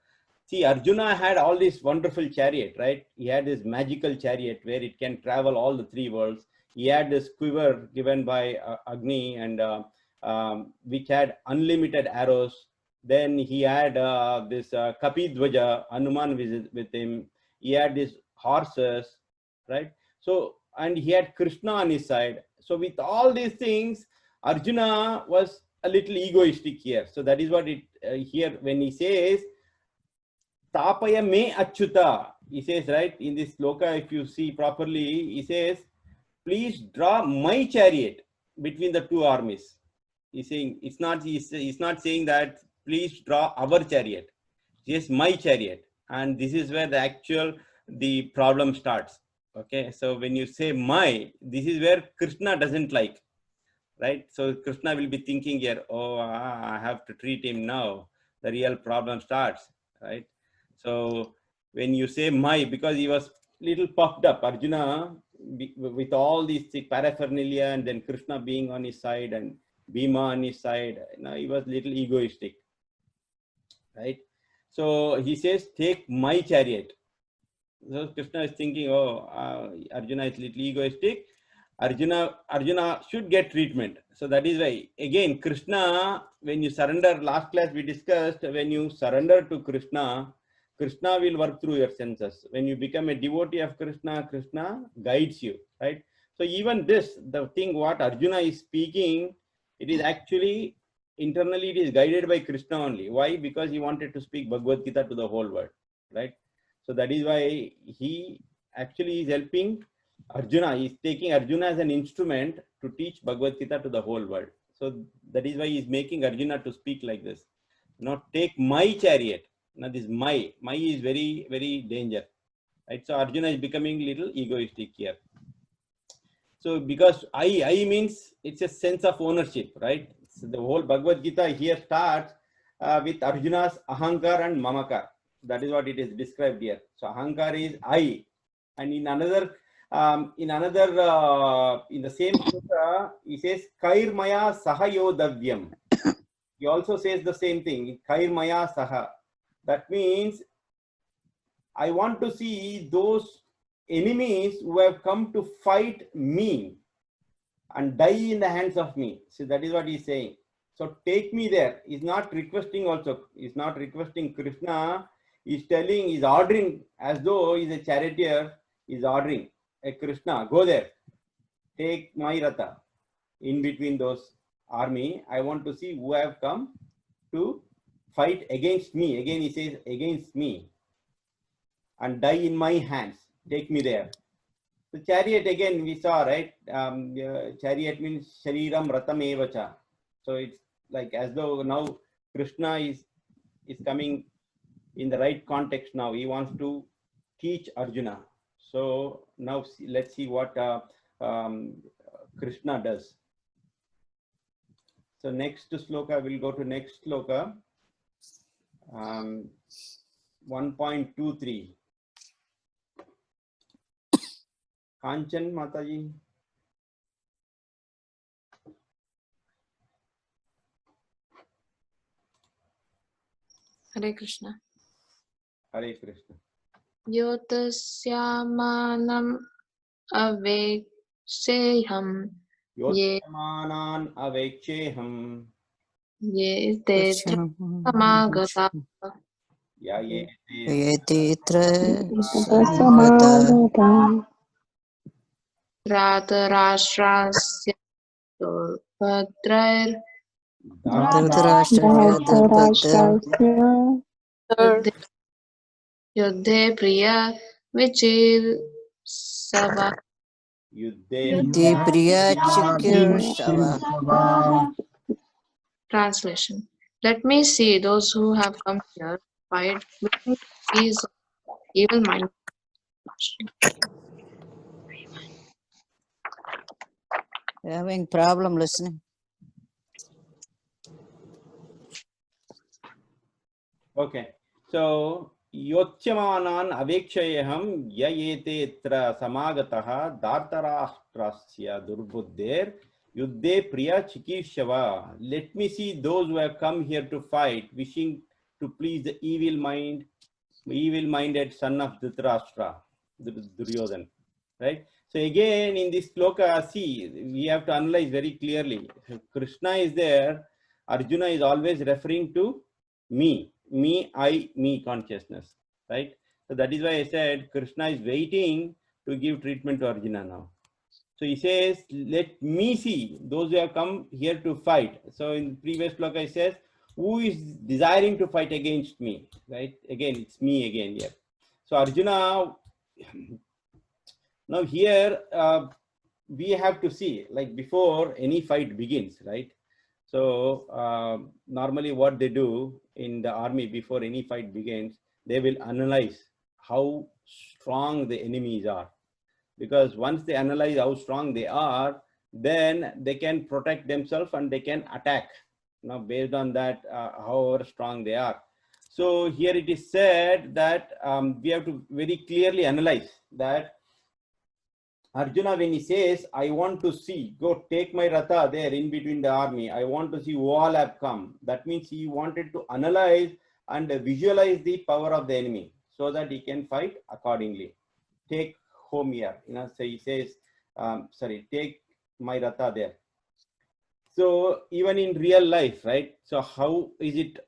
See, Arjuna had all this wonderful chariot, right? He had this magical chariot where it can travel all the three worlds. He had this quiver given by Agni, and which had unlimited arrows. Then he had this Kapidwaja, Hanuman with him. He had these horses, right? So, and he had Krishna on his side. So with all these things, Arjuna was a little egoistic here. So that is what it here when he says, Tapaya me Achyuta, he says, right, in this sloka, if you see properly, he says, please draw my chariot between the two armies. He's saying, he's not saying that please draw our chariot. Yes, my chariot. And this is where the problem starts. Okay, so when you say my, this is where Krishna doesn't like, right? So Krishna will be thinking here, oh, I have to treat him now. The real problem starts, right? So when you say my, because he was little puffed up, Arjuna, with all these paraphernalia, and then Krishna being on his side and Bhima on his side, he was little egoistic, right? So he says, take my chariot. So Krishna is thinking, oh, Arjuna is little egoistic. Arjuna should get treatment. So that is why, again, Krishna, when you surrender, last class we discussed, when you surrender to Krishna, Krishna will work through your senses. When you become a devotee of Krishna, Krishna guides you, right? So even this, the thing what Arjuna is speaking, it is actually internally it is guided by Krishna only. Why? Because he wanted to speak Bhagavad Gita to the whole world, right? So that is why he actually is helping Arjuna. He is taking Arjuna as an instrument to teach Bhagavad Gita to the whole world. So that is why he is making Arjuna to speak like this. Not take my chariot. Now this my is very, very danger, right? So Arjuna is becoming little egoistic here. So because I means it's a sense of ownership, right? So the whole Bhagavad Gita here starts with Arjuna's ahankar and mamakar. That is what it is described here. So ahankar is I, and in the same sutta, he says kair maya sahayodavyam. He also says the same thing, kair maya saha. That means I want to see those enemies who have come to fight me and die in the hands of me. So that is what he's saying. So take me there. He's not requesting also. He's not requesting Krishna. He's telling, he's ordering, as though he's a charioteer. He's ordering, hey Krishna, go there. Take my Ratha in between those army. I want to see who have come to fight against me. Again, he says, against me. And die in my hands. Take me there. The chariot, again, we saw, right? Chariot means Shariram Ratam Evacha. So it's like as though now Krishna is coming in the right context now. He wants to teach Arjuna. So now let's see what Krishna does. So next sloka, we'll go to next sloka. 1.23. Kanchan Mataji. Hare Krishna. Hare Krishna. Yotasyamanam aveksheham Yottamanan aveksheham. ye tetra samagata Yetetra Samagata Ratarashtrasya Bhadrair Yudhe Priya Vichir Sava. Yuddhe Priya Chikir Sava. Translation. Let me see those who have come here fight with these evil mind. You're having problem listening. Okay. So Yotyamanan avekshayaham yayetetra samagataha dartarashtrasya durbuddher yuddhe priya chikishava. Let me see those who have come here to fight, wishing to please the evil-minded son of Dhritarashtra, Duryodhan. Right? So again, in this sloka, see, we have to analyze very clearly. Krishna is there. Arjuna is always referring to me. Me, I, me consciousness, right? So that is why I said Krishna is waiting to give treatment to Arjuna now. So he says, let me see those who have come here to fight. So in the previous block, I says, who is desiring to fight against me, right? Again, it's me again here. So Arjuna, now here, we have to see, like before any fight begins, right? So normally what they do in the army before any fight begins, they will analyze how strong the enemies are. Because once they analyze how strong they are, then they can protect themselves and they can attack. Now based on that, however strong they are. So here it is said that we have to very clearly analyze that Arjuna, when he says, I want to see, go take my Ratha there in between the army, I want to see who all have come. That means he wanted to analyze and visualize the power of the enemy so that he can fight accordingly. Take home here, so he says, take my Ratha there. So even in real life, right? So how is it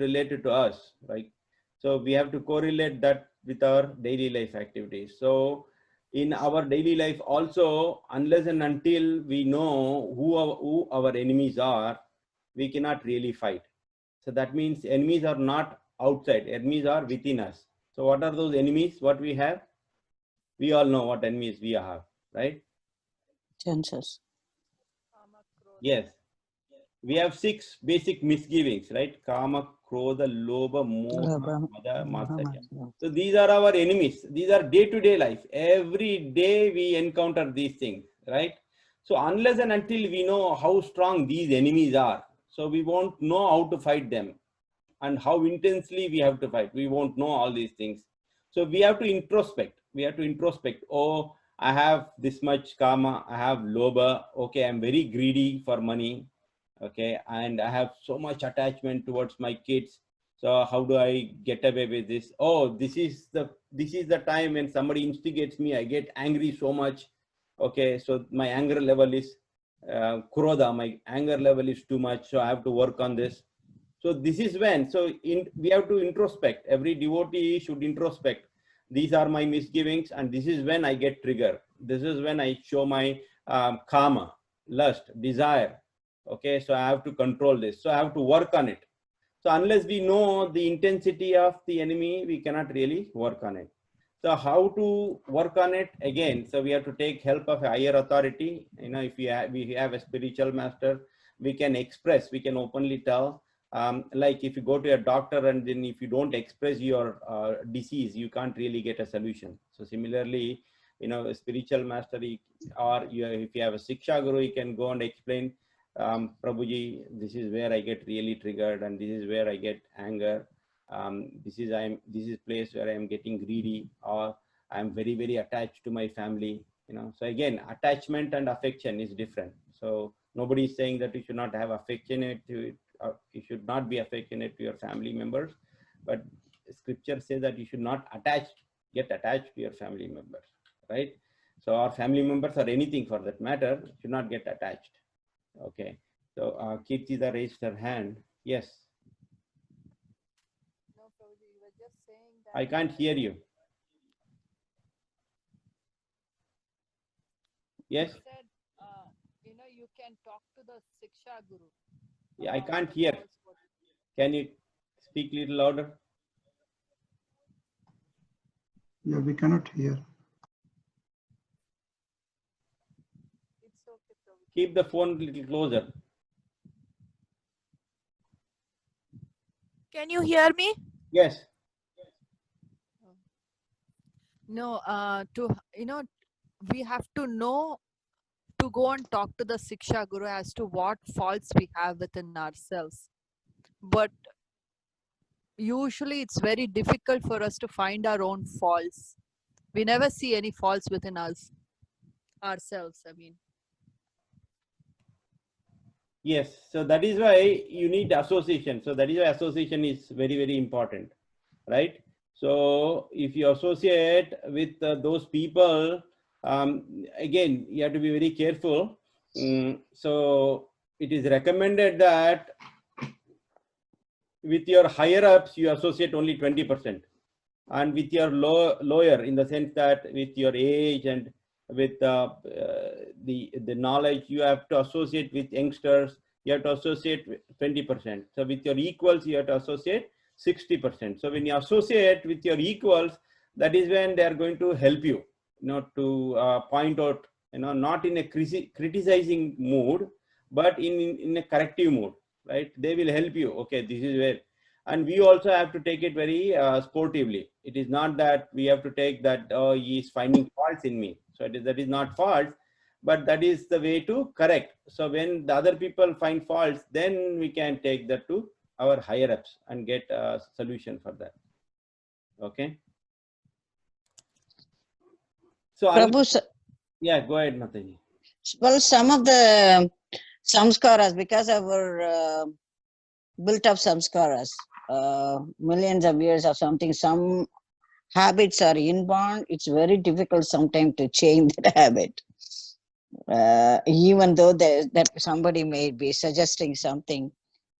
related to us, right? So we have to correlate that with our daily life activities. So in our daily life also, unless and until we know who our enemies are, we cannot really fight. So that means enemies are not outside, enemies are within us. So what are those enemies? What we have? We all know what enemies we have, right? Senses. Yes. We have 6 basic misgivings, right? Kama, Krodha, Lobha, Moha, Mada, Matsarya. So these are our enemies. These are day-to-day life. Every day we encounter these things, right? So unless and until we know how strong these enemies are, so we won't know how to fight them and how intensely we have to fight. We won't know all these things. So we have to introspect. We have to introspect. Oh, I have this much karma. I have lobha. Okay, I'm very greedy for money. Okay, and I have so much attachment towards my kids. So how do I get away with this? Oh, this is the time when somebody instigates me, I get angry so much. Okay, so my anger level is krodha, my anger level is too much, so I have to work on this. So this is when, we have to introspect. Every devotee should introspect. These are my misgivings, and this is when I get triggered. This is when I show my karma, lust, desire. Okay, so I have to control this. So I have to work on it. So unless we know the intensity of the enemy, we cannot really work on it. So how to work on it? Again, so we have to take help of a higher authority. You know, if we have a spiritual master, we can express, we can openly tell. Like if you go to a doctor and then if you don't express your disease, you can't really get a solution. So similarly, you know, a spiritual master, or if you have a Siksha Guru, you can go and explain, Prabhuji, this is where I get really triggered, and this is where I get anger. This is place where I am getting greedy, or I am very, very attached to my family. You know, so again, attachment and affection is different. So nobody is saying that you should not have affectionate to it, you should not be affectionate to your family members, but scripture says that you should not get attached to your family members, right? So our family members, or anything for that matter, should not get attached. Okay, so Kirtida raised her hand. Yes. No, Prabhuji, you were just saying that I can't hear you. Yes. you said, you know, you can talk to the Siksha Guru. Yeah, I can't hear. Can you speak a little louder? Yeah, we cannot hear. It's okay, Prabhuji. Keep the phone a little closer. Can you hear me? Yes. No, we have to know to go and talk to the Siksha Guru as to what faults we have within ourselves. But usually it's very difficult for us to find our own faults. We never see any faults within ourselves, I mean. Yes, so that is why you need association. So that is why association is very, very important, right? So if you associate with those people, again, you have to be very careful. So it is recommended that with your higher ups, you associate only 20%. And with your lower, in the sense that with your age and with the knowledge, you have to associate with youngsters, you have to associate with 20%. So with your equals, you have to associate 60%. So when you associate with your equals, that is when they are going to help you, to point out, not in a criticizing mood, but in a corrective mood, right? They will help you. Okay, this is where. And we also have to take it very sportively. It is not that we have to take that, oh, he is finding faults in me. So that is not faults, but that is the way to correct. So when the other people find faults, then we can take that to our higher ups and get a solution for that. Okay. So Prabhu, yeah, go ahead, Mataji. well, some of the samskaras, because of our built up samskaras, millions of years or something, some habits are inborn. It's very difficult sometimes to change that habit. Even though that somebody may be suggesting something,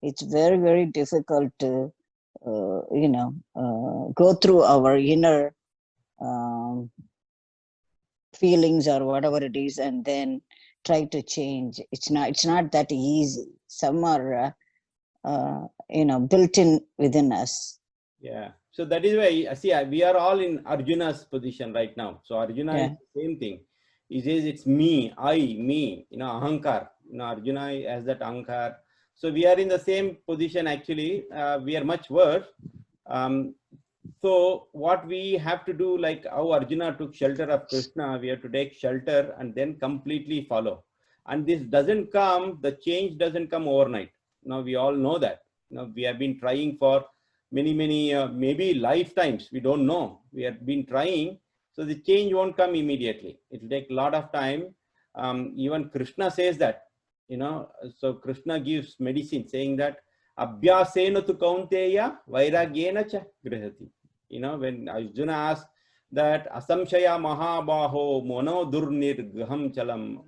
it's very, very difficult to go through our inner feelings or whatever it is, and then try to change. It's not that easy. Some are built in within us. Yeah. So that is why, see, we are all in Arjuna's position right now. So Arjuna is the same thing. He says it's me, me, ahankar. Arjuna has that ahankar. So we are in the same position actually. We are much worse. So what we have to do, like how Arjuna took shelter of Krishna, we have to take shelter and then completely follow. And this doesn't come, the change doesn't come overnight. Now we all know that. We have been trying for many, maybe lifetimes. We don't know. We have been trying. So the change won't come immediately. It will take a lot of time. Even Krishna says that, so Krishna gives medicine saying that Abhyasena tu kaunteya vairagyena cha grihati. When Arjuna asks that asamshaya mahabaho mono durnirgham chalam,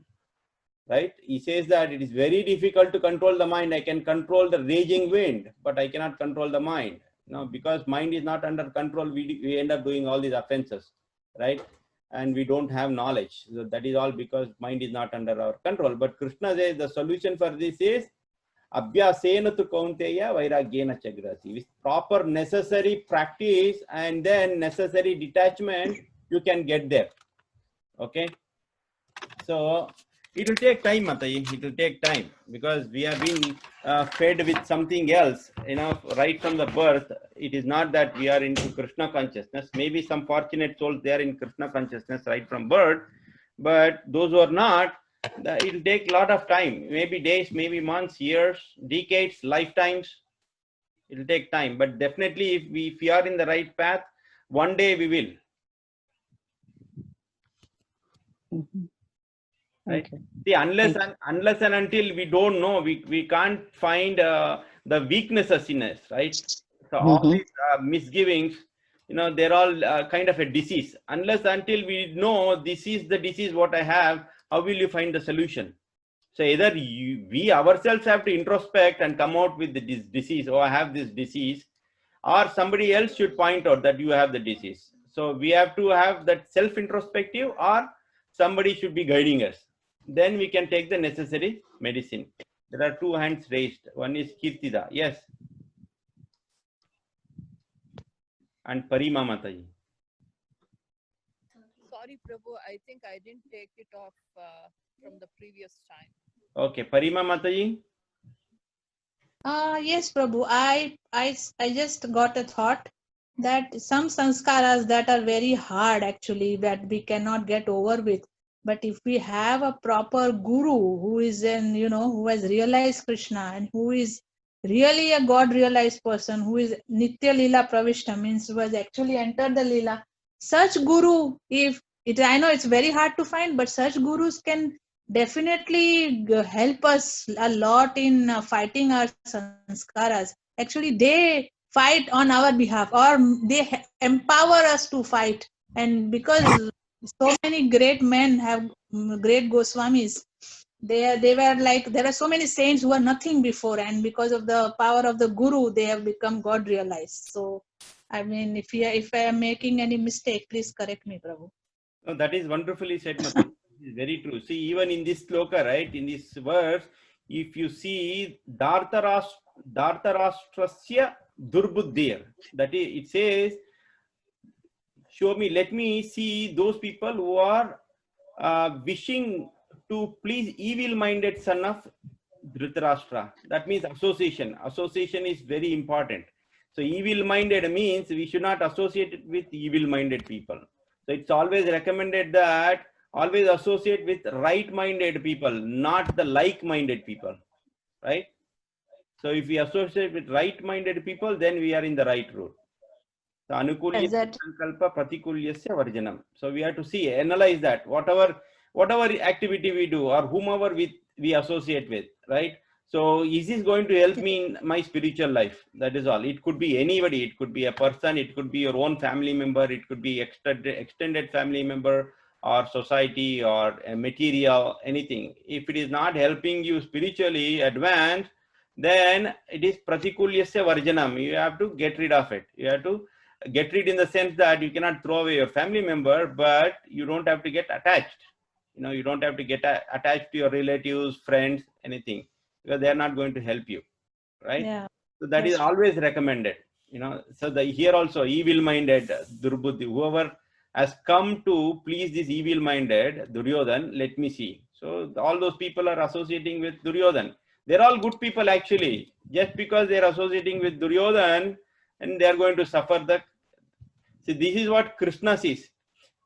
right? He says that it is very difficult to control the mind. I can control the raging wind, but I cannot control the mind. Because mind is not under control, we end up doing all these offenses, right? And we don't have knowledge. So that is all because mind is not under our control. But Krishna says the solution for this is Abhyasena tu kaunteya vairagyena chagrasi. With proper necessary practice and then necessary detachment, you can get there. Okay. So it will take time, Mataji. It will take time because we have been fed with something else, right from the birth. It is not that we are into Krishna consciousness. Maybe some fortunate souls, they are in Krishna consciousness right from birth, but those who are not, it will take a lot of time, maybe days, maybe months, years, decades, lifetimes. It will take time, but definitely if we are in the right path, one day we will. Right? Okay. See, unless and until we don't know, we can't find the weaknesses in us, right? So all these misgivings, they're all kind of a disease. Unless until we know this is the disease what I have, how will you find the solution? So either we ourselves have to introspect and come out with this disease, or I have this disease, or somebody else should point out that you have the disease. So we have to have that self-introspective, or somebody should be guiding us. Then we can take the necessary medicine. There are two hands raised. One is Kirtida. Yes. And Parima Mataji. Sorry, Prabhu. I think I didn't take it off from the previous time. Okay. Parima Mataji. Yes, Prabhu. I just got a thought that some sanskaras that are very hard actually, that we cannot get over with. But if we have a proper guru who is who has realized Krishna and who is really a God realized person, who is Nitya Lila Pravishta, means who has actually entered the Lila, such guru, I know it's very hard to find, but such gurus can definitely help us a lot in fighting our sanskaras. Actually, they fight on our behalf, or they empower us to fight. And because so many great men have great Goswamis, they were like, there are so many saints who are nothing before, and because of the power of the guru, they have become God realized. So, I mean, if I am making any mistake, please correct me, Prabhu. No, that is wonderfully said, Mataji. Is very true. See, even in this sloka, right, in this verse, if you see Dhartarashtrasya Durbuddhir, that is, it says, show me, let me see those people who are wishing to please evil-minded son of Dhritarashtra. That means association. Association is very important. So evil-minded means we should not associate with evil-minded people. So it's always recommended that always associate with right-minded people, not the like-minded people, right? So if we associate with right-minded people, then we are in the right route. So anukulyasya sankalpa pratikulyasya varjanam. So we have to see, analyze that, whatever activity we do or whomever we associate with, right? So is this going to help me in my spiritual life? That is all. It could be anybody. It could be a person. It could be your own family member. It could be extended family member, or society, or a material, anything. If it is not helping you spiritually advance, then it is pratikulyasya varjanam. You have to get rid of it. You have to get rid in the sense that you cannot throw away your family member, but you don't have to get attached. You know, you don't have to get attached to your relatives, friends, anything, because they are not going to help you, right? Yeah. So that is always recommended. You know, so here also evil-minded Durbuddhi, whoever has come to please this evil-minded Duryodhan, let me see. So all those people are associating with Duryodhan. They're all good people actually. Just because they're associating with Duryodhan, and they're going to suffer the. See, this is what Krishna sees.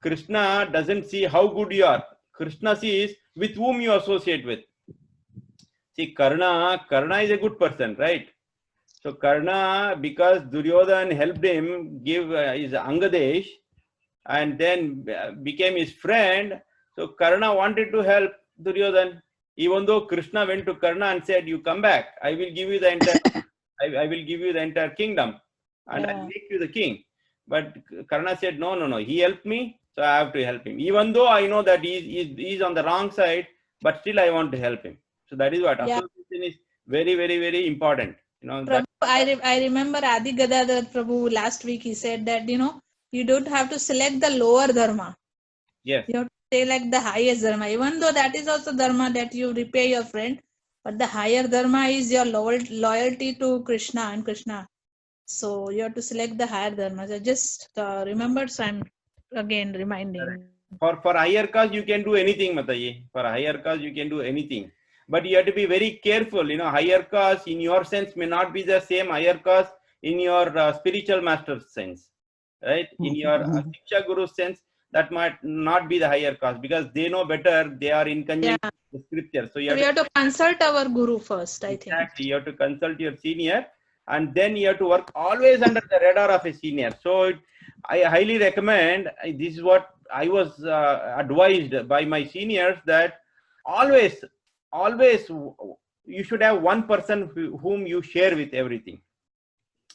Krishna doesn't see how good you are. Krishna sees with whom you associate with. See, Karna is a good person, right? So Karna, because Duryodhan helped him give his Angadesh and then became his friend, so Karna wanted to help Duryodhan. Even though Krishna went to Karna and said, "You come back, I will give you the entire, I will give you the entire kingdom, and I'll make you the king." But Karna said, "No, no, no. He helped me, so I have to help him. Even though I know that he's on the wrong side, but still I want to help him." So that is what association is very, very, very important. You know. Prabhu, I remember Adi Gadadhar Prabhu last week. He said that you don't have to select the lower dharma. Yes. You have to say like the highest dharma, even though that is also dharma that you repay your friend, but the higher dharma is your loyalty to Krishna and Krishna. So you have to select the higher dharma. So just remember, so I'm again reminding. For higher cause you can do anything, Mataji. For higher cause you can do anything, but you have to be very careful. You know, higher cause in your sense may not be the same higher cause in your spiritual master's sense, right? In your Shiksha Guru's sense, that might not be the higher cause because they know better. They are in conjunction with the scripture. So we have to consult our guru first, I think. Exactly. You have to consult your senior, and then you have to work always under the radar of a senior. So I highly recommend, this is what I was advised by my seniors, that always you should have one person whom you share with everything.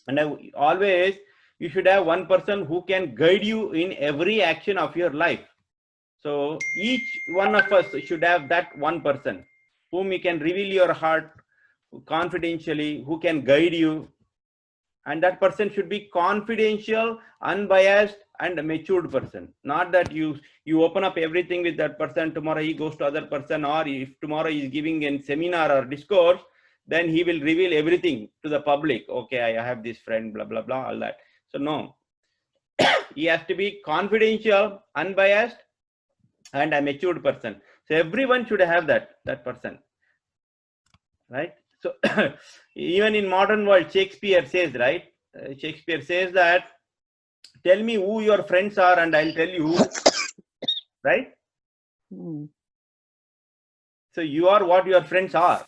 And always you should have one person who can guide you in every action of your life. So each one of us should have that one person whom you can reveal your heart confidentially, who can guide you. And that person should be confidential, unbiased, and a matured person. Not that you open up everything with that person, tomorrow he goes to other person, or if tomorrow he is giving a seminar or discourse, then he will reveal everything to the public. Okay, I have this friend, blah, blah, blah, all that. So no, he has to be confidential, unbiased, and a matured person. So everyone should have that person, right? So even in modern world, Shakespeare says, right? Shakespeare says that, tell me who your friends are and I'll tell you who, right? So you are what your friends are.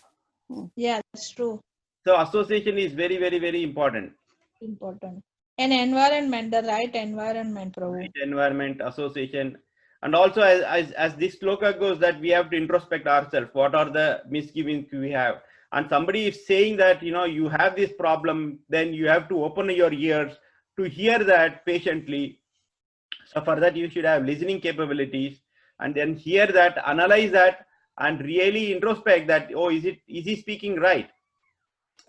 Yeah, that's true. So association is very, very, very important. Important. And environment, the right environment, Prabhu. Right environment, association. And also as this sloka goes, that we have to introspect ourselves. What are the misgivings we have? And somebody is saying that, you have this problem, then you have to open your ears to hear that patiently. So for that, you should have listening capabilities, and then hear that, analyze that, and really introspect that, oh, is he speaking right?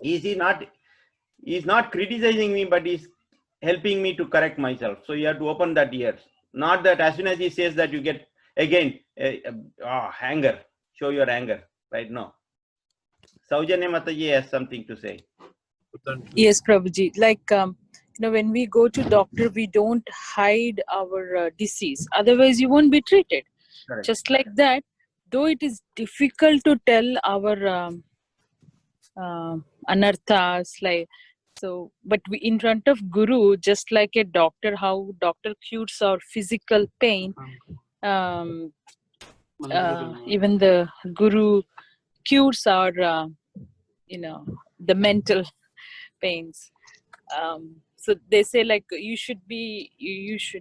Is he not? He's not criticizing me, but he's helping me to correct myself. So you have to open that ears. Not that as soon as he says that, you get again anger, show your anger, right? No. Saujanya Mataji has something to say. Yes, Prabhuji. Like, when we go to doctor, we don't hide our disease. Otherwise, you won't be treated. Correct. Just like that, though it is difficult to tell our anarthas, like, so, but we, in front of Guru, just like a doctor, how doctor cures our physical pain, even the Guru cures our, the mental pains. So they say, like, you should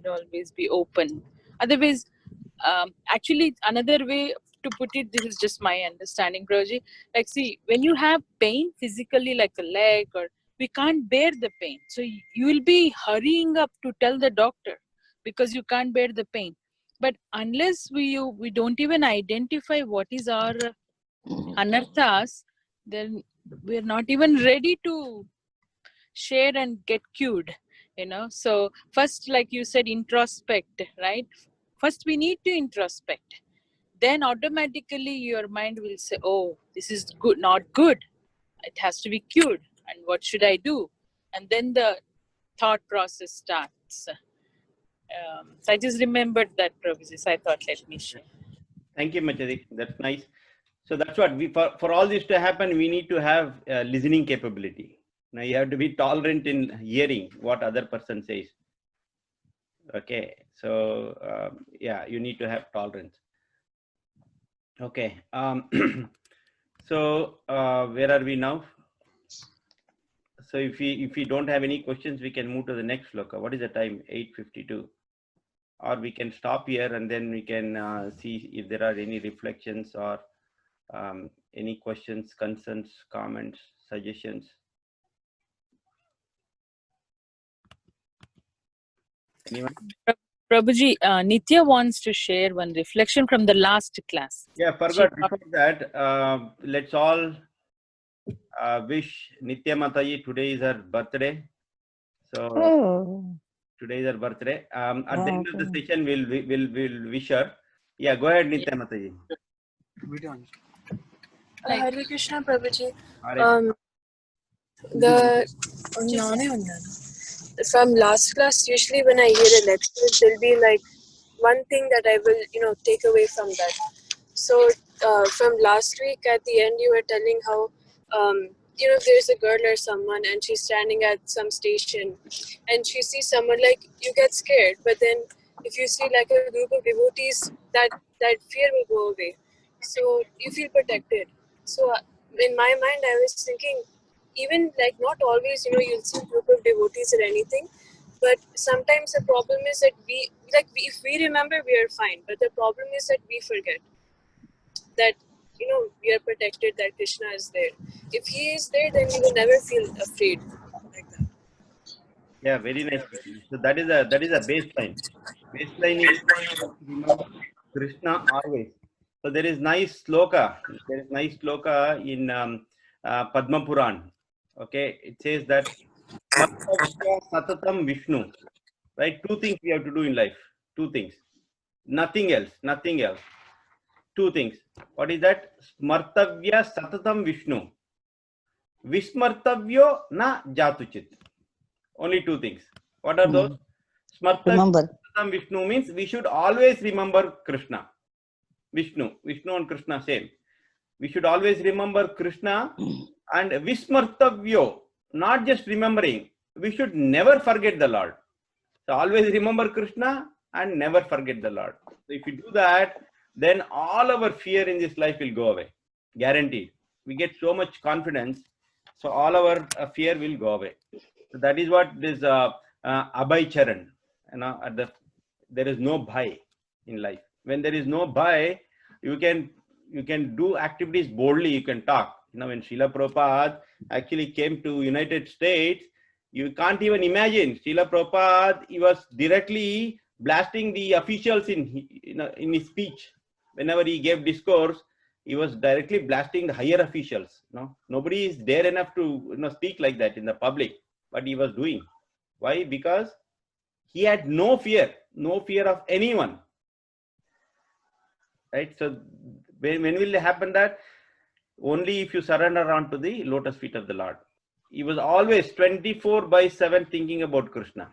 always be open. Otherwise, actually, another way to put it, this is just my understanding, Prabhuji. Like, see, when you have pain physically, like a leg, or we can't bear the pain, so you will be hurrying up to tell the doctor because you can't bear the pain. But unless we don't even identify what is our anarthas, then we're not even ready to share and get cured, So first, like you said, introspect, right? First, we need to introspect. Then automatically your mind will say, oh, this is good, not good. It has to be cured. And what should I do? And then the thought process starts. So I just remembered that, Prabhuji. So I thought, let me share. Thank you, Machadi. That's nice. So that's what we, for all this to happen, we need to have listening capability. Now you have to be tolerant in hearing what other person says. Okay. So yeah, you need to have tolerance. Okay. So where are we now? So if we don't have any questions, we can move to the next sloka. What is the time? 8:52. Or we can stop here and then we can see if there are any reflections or any questions, concerns, comments, suggestions. Anyone? Prabhuji, Nitya wants to share one reflection from the last class. Yeah, forgot before that. Let's all wish Nitya Mataji. Today is her birthday. So today is her birthday. At the end of the session, we'll wish her. Yeah, go ahead, Nitya Mataji. Hare Krishna, Prabhuji. Hare. From last class, usually when I hear a lecture, there'll be like one thing that I will, take away from that. So from last week at the end, you were telling how, there's a girl or someone and she's standing at some station and she sees someone, like, you get scared. But then if you see like a group of devotees, that fear will go away. So you feel protected. So in my mind, I was thinking, even like not always, you'll see a group of devotees or anything, but sometimes the problem is that if we remember, we are fine. But the problem is that we forget that, we are protected, that Krishna is there. If he is there, then we will never feel afraid like that. Yeah, very nice. So that is a baseline. Baseline is remember Krishna always. So there is nice sloka. There is nice sloka in Padma Puran. Okay, it says that Satatam Vishnu. Right, two things we have to do in life. Two things. Nothing else. Nothing else. Two things. What is that? Smartavya Satatam Vishnu. Vismartavyo na Jatuchit. Only two things. What are those? Smartavya Satatam Vishnu means we should always remember Krishna. Vishnu and Krishna same. We should always remember Krishna. And Vismartavyo, not just remembering. We should never forget the Lord. So always remember Krishna and never forget the Lord. So if you do that, then all our fear in this life will go away. Guaranteed. We get so much confidence. So all our fear will go away. So that is what this Abhay Charan. There is no bhai in life. When there is no bhai, you can do activities boldly. You can talk. When Srila Prabhupada actually came to United States, you can't even imagine. Srila Prabhupada, he was directly blasting the officials in his speech. Whenever he gave discourse, he was directly blasting the higher officials. Nobody is there enough to speak like that in the public. But he was doing. Why? Because he had no fear of anyone. Right? So when will it happen that? Only if you surrender onto the lotus feet of the Lord. He was always 24/7 thinking about Krishna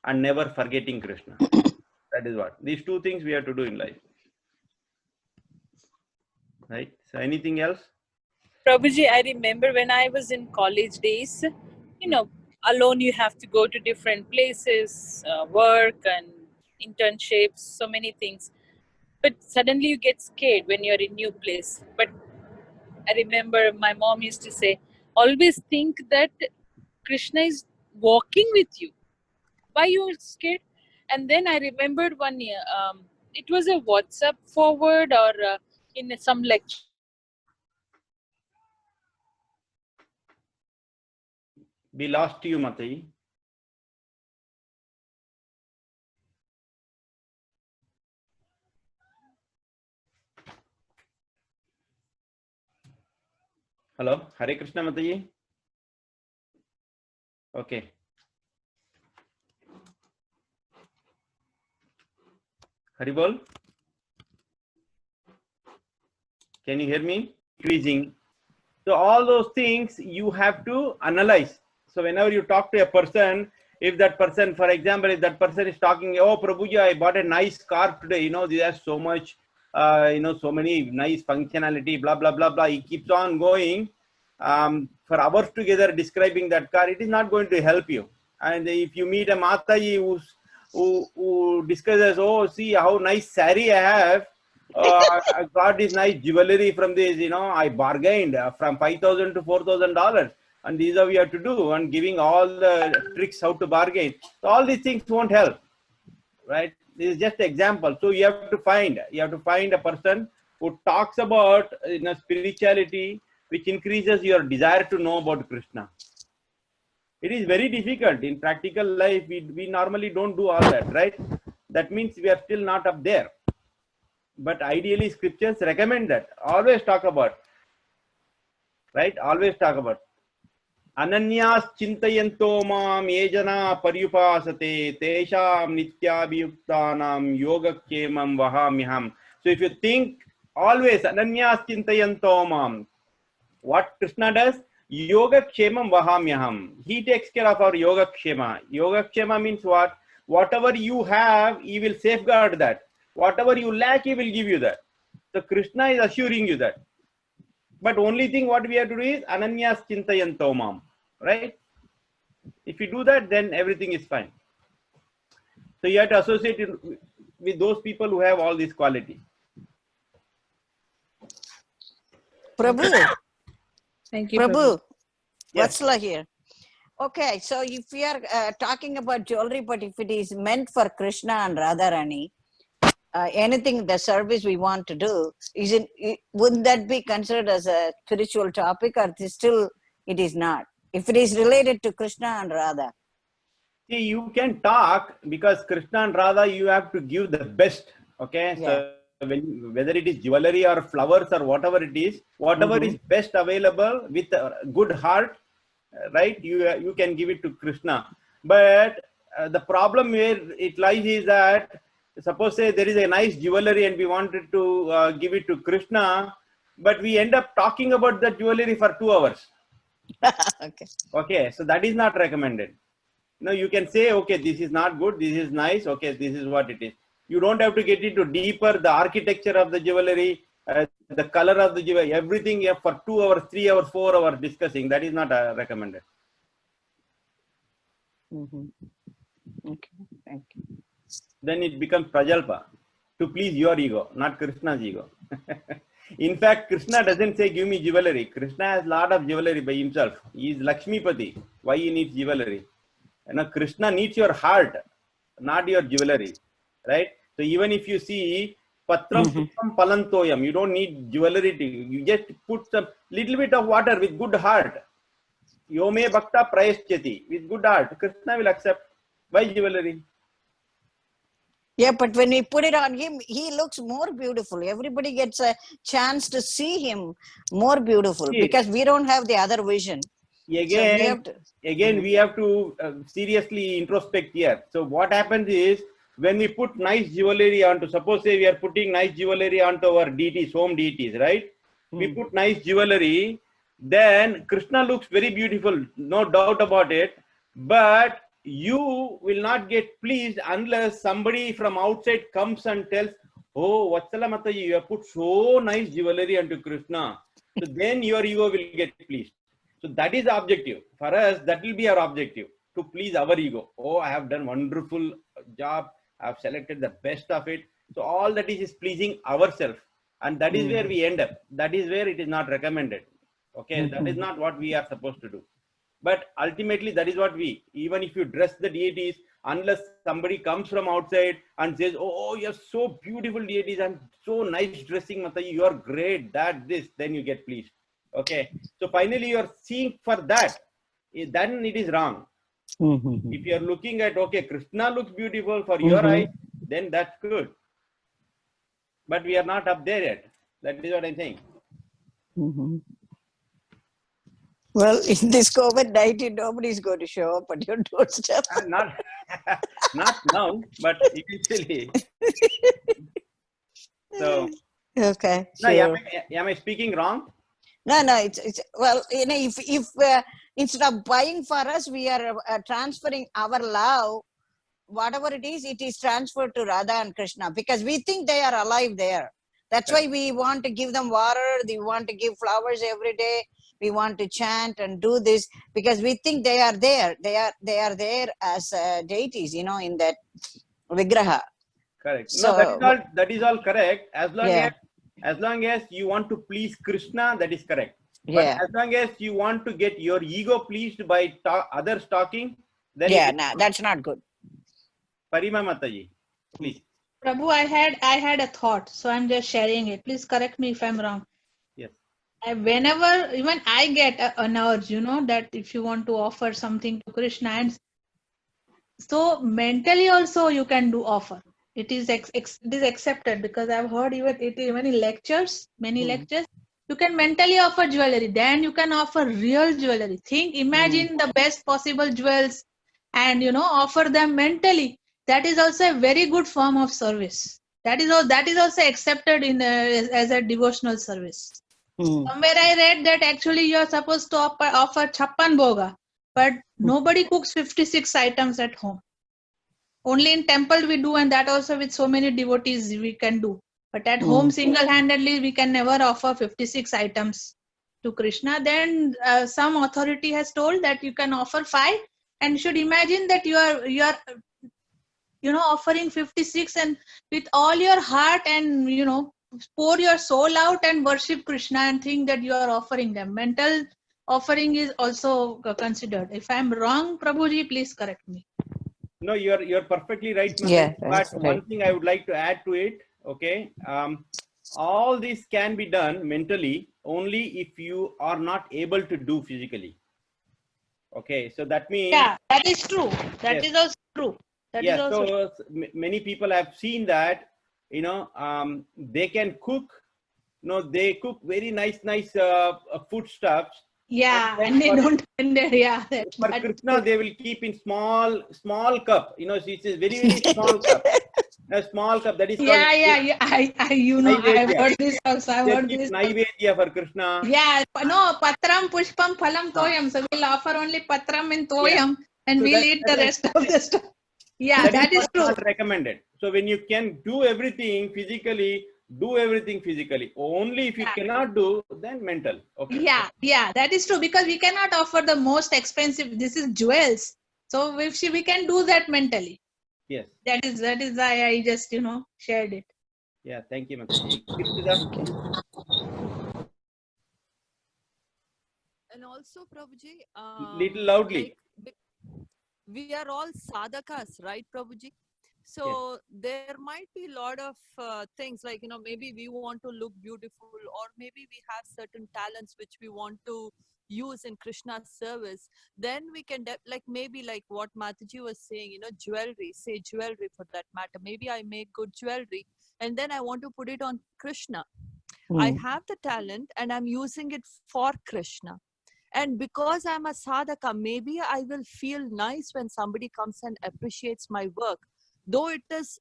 and never forgetting Krishna. That is what. These two things we have to do in life. Right? So anything else? Prabhuji, I remember when I was in college days, alone you have to go to different places, work and internships, so many things. But suddenly you get scared when you're in a new place. But I remember my mom used to say, always think that Krishna is walking with you. Why you are scared? And then I remembered one year, it was a WhatsApp forward or in some lecture. We lost you, Mataji. Hello, Hare Krishna Mataji. Okay. Haribol, can you hear me? Increasing. So all those things you have to analyze. So whenever you talk to a person, if that person, for example, if that person is talking, oh Prabhuji, I bought a nice car today, you know, there's so much, you know, so many nice functionality, blah, blah, blah, blah. He keeps on going for hours together describing that car. It is not going to help you. And if you meet a Mataji who discusses, oh, see how nice sari I have, I got this nice jewelry from this, you know, I bargained from $5,000 to $4,000, and these are we have to do, and giving all the tricks how to bargain. So all these things won't help, right? This is just an example. So you have to find a person who talks about, you know, spirituality, which increases your desire to know about Krishna. It is very difficult in practical life. We normally don't do all that, right? That means we are still not up there. But ideally, scriptures recommend that. Always talk about, right? Always talk about. Ananyas chintayanto mam yejana paryupasate tesham nityabhiyuktanam yogakyemam vahamyaham. So if you think always Ananyas chintayanto mam, what Krishna does? Yogakshemam vahamyaham. He takes care of our yogakshema. Yogakshema means what? Whatever you have, he will safeguard that. Whatever you lack, he will give you that. So Krishna is assuring you that. But only thing what we have to do is Ananyas Chintayanto Mam. Right? If you do that, then everything is fine. So you have to associate it with those people who have all these qualities. Prabhu. Thank you, Prabhu. Yes. Vatsala here. Okay, so if we are talking about jewelry, but if it is meant for Krishna and Radharani, anything, the service we want to do, wouldn't that be considered as a spiritual topic, or it is not? If it is related to Krishna and Radha. See, you can talk because Krishna and Radha, you have to give the best. Okay, Yeah. so whether it is jewelry or flowers or whatever it is, whatever is best available with a good heart, right? You can give it to Krishna. But the problem where it lies is that, suppose say there is a nice jewelry and we wanted to give it to Krishna, but we end up talking about that jewelry for 2 hours. Okay. Okay, so that is not recommended. No, you can say, okay, this is not good, this is nice, okay, this is what it is. You don't have to get into deeper, the architecture of the jewelry, the color of the jewelry, everything for 2 hours, 3 hours, 4 hours discussing. That is not recommended. Okay, thank you. Then it becomes prajalpa, to please your ego, not Krishna's ego. In fact, Krishna doesn't say, give me jewelry. Krishna has a lot of jewelry by himself. He is Lakshmipati. Why he needs jewelry? You know, Krishna needs your heart, not your jewelry. Right? So even if you see Patram Putam Palantoyam, you don't need jewelry. You just put some little bit of water with good heart. Yome Bhakta Prayaschati. With good heart, Krishna will accept. Why jewelry? Yeah, but when we put it on him, he looks more beautiful. Everybody gets a chance to see him more beautiful because we don't have the other vision. Again, we have to seriously introspect here. So what happens is, when we put nice jewelry onto, suppose say we are putting nice jewelry onto our deities, home deities, right? We put nice jewelry, then Krishna looks very beautiful, no doubt about it. But you will not get pleased unless somebody from outside comes and tells, oh, Vatsala Mataji, you have put so nice jewelry onto Krishna. So then your ego will get pleased. So that is the objective. For us, that will be our objective, to please our ego. Oh, I have done wonderful job. I have selected the best of it. So all that is pleasing ourselves. And that is where we end up. That is where it is not recommended. Okay, that is not what we are supposed to do. But ultimately, that is what even if you dress the deities, unless somebody comes from outside and says, oh, you have so beautiful deities and so nice dressing, Mataji, you are great, this, then you get pleased. Okay, so finally you are seeing for that, then it is wrong. If you are looking at, okay, Krishna looks beautiful for your eyes, then that's good. But we are not up there yet. That is what I'm saying. Well, in this COVID-19, nobody is going to show up at your doorstep. Not, not now, but eventually. So, okay, no, sure. am I speaking wrong? No, it's well, you know, if instead of buying for us, we are transferring our love, whatever it is transferred to Radha and Krishna, because we think they are alive there. That's why we want to give them water. We want to give flowers every day. We want to chant and do this because we think they are there. They are there as deities, you know, in that vigraha. Correct. So, No, that is all correct. As long as you want to please Krishna, that is correct. But as long as you want to get your ego pleased by others talking, then that's not good. Parima Mataji, please. Prabhu, I had a thought, so I'm just sharing it. Please correct me if I'm wrong. Yes. Whenever, even I get an urge, you know, that if you want to offer something to Krishna, and so mentally also you can do offer. It is it is accepted, because I've heard even in lectures, many lectures, you can mentally offer jewelry. Then you can offer real jewelry. Imagine the best possible jewels, and you know, offer them mentally. That is also a very good form of service. That is also accepted in as a devotional service. Somewhere I read that actually you are supposed to offer chappan bhoga, but nobody cooks 56 items at home. Only in temple we do, and that also with so many devotees we can do. But at home, single-handedly, we can never offer 56 items to Krishna. Then some authority has told that you can offer 5, and you should imagine that you are you know, offering 56, and with all your heart, and you know, pour your soul out and worship Krishna and think that you are offering them. Mental offering is also considered. If I am wrong, Prabhuji, please correct me. No, you're perfectly right, Mataji. But one thing I would like to add to it, okay, all this can be done mentally only if you are not able to do physically. Okay, so that means that is true. That is also true. That is also so many people have seen that, you know, they can cook. No, they cook very nice foodstuffs. And they don't. For Krishna, they will keep in small cup. You know, it's a very small cup. A small cup, that is called. I you know, I've heard this also. I've heard this. Naivedya for Krishna. No, patram, pushpam, phalam, toyam. So we'll offer only patram and toyam, and so we'll eat the rest of the stuff. That is true. Not recommended. So when you can do everything physically, do everything physically. Only if you cannot do, then mental. Okay. That is true, because we cannot offer the most expensive. This is jewels. So if we can do that mentally. Yes. That is why I just, you know, shared it. Yeah. Thank you, Mataji. And also, Prabhuji, little loudly. Like, we are all sadhakas, right, Prabhuji? So there might be a lot of things like, you know, maybe we want to look beautiful, or maybe we have certain talents which we want to use in Krishna's service. Then we can like maybe like what Mataji was saying, you know, jewelry, say jewelry for that matter. Maybe I make good jewelry and then I want to put it on Krishna. I have the talent and I'm using it for Krishna. And because I'm a sadhaka, maybe I will feel nice when somebody comes and appreciates my work. Though it is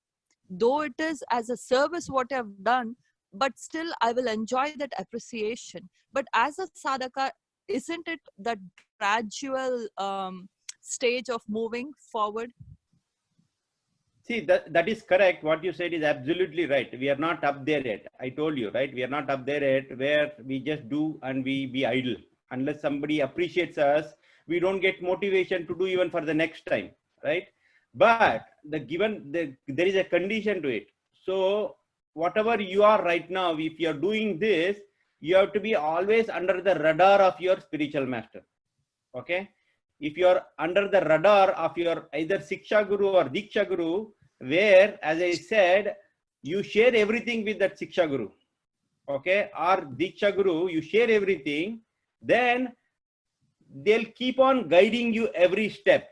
as a service what I've done, but still I will enjoy that appreciation. But as a sadhaka, isn't it that gradual stage of moving forward? See, that is correct. What you said is absolutely right. We are not up there yet. I told you, right? We are not up there yet where we just do and we be idle. Unless somebody appreciates us, we don't get motivation to do even for the next time, right? But there is a condition to it. So whatever you are right now, if you are doing this, you have to be always under the radar of your spiritual master. Okay? If you are under the radar of your either Siksha Guru or Diksha Guru, where, as I said, you share everything with that Siksha Guru, okay, or Diksha Guru, you share everything, then they'll keep on guiding you every step.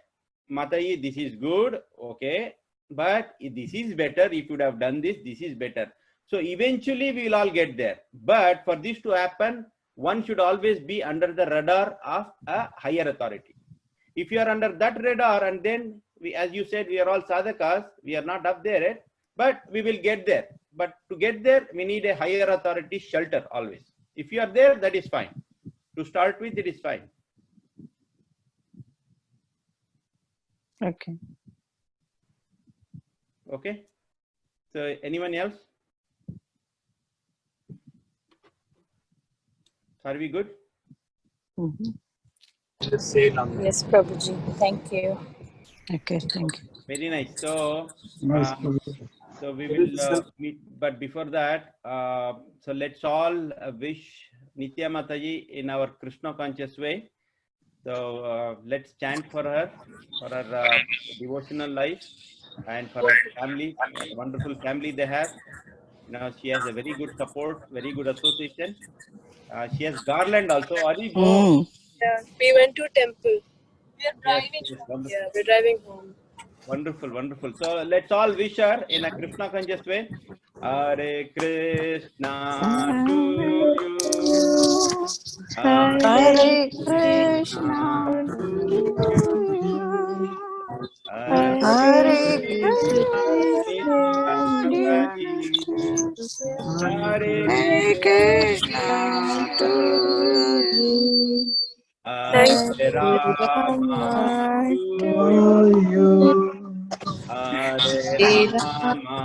Mataji, this is good, okay, but this is better. If you would have done this, this is better. So eventually we will all get there. But for this to happen, one should always be under the radar of a higher authority. If you are under that radar, and then we, as you said, we are all sadhakas, we are not up there yet, but we will get there. But to get there, we need a higher authority shelter always. If you are there, that is fine. To start with, it is fine. Okay. Okay. So anyone else? Are we good? Yes, Prabhuji. Thank you. Okay, thank you. Very nice. So, Nice. so we will meet. But before that, so let's all wish Nitya Mataji in our Krishna conscious way. So let's chant for her devotional life, and for her family, wonderful family they have. Now she has a very good support, very good association. She has garland also. Aribo. Yeah, we went to temple. We are driving. Yes, Yeah, we're driving home. Wonderful, wonderful. So let's all wish her in a Krishna conscious way. Hare Krishna to you. Hare Krishna to you. Hare Krishna to you. Hare Rama to you. Hare Rama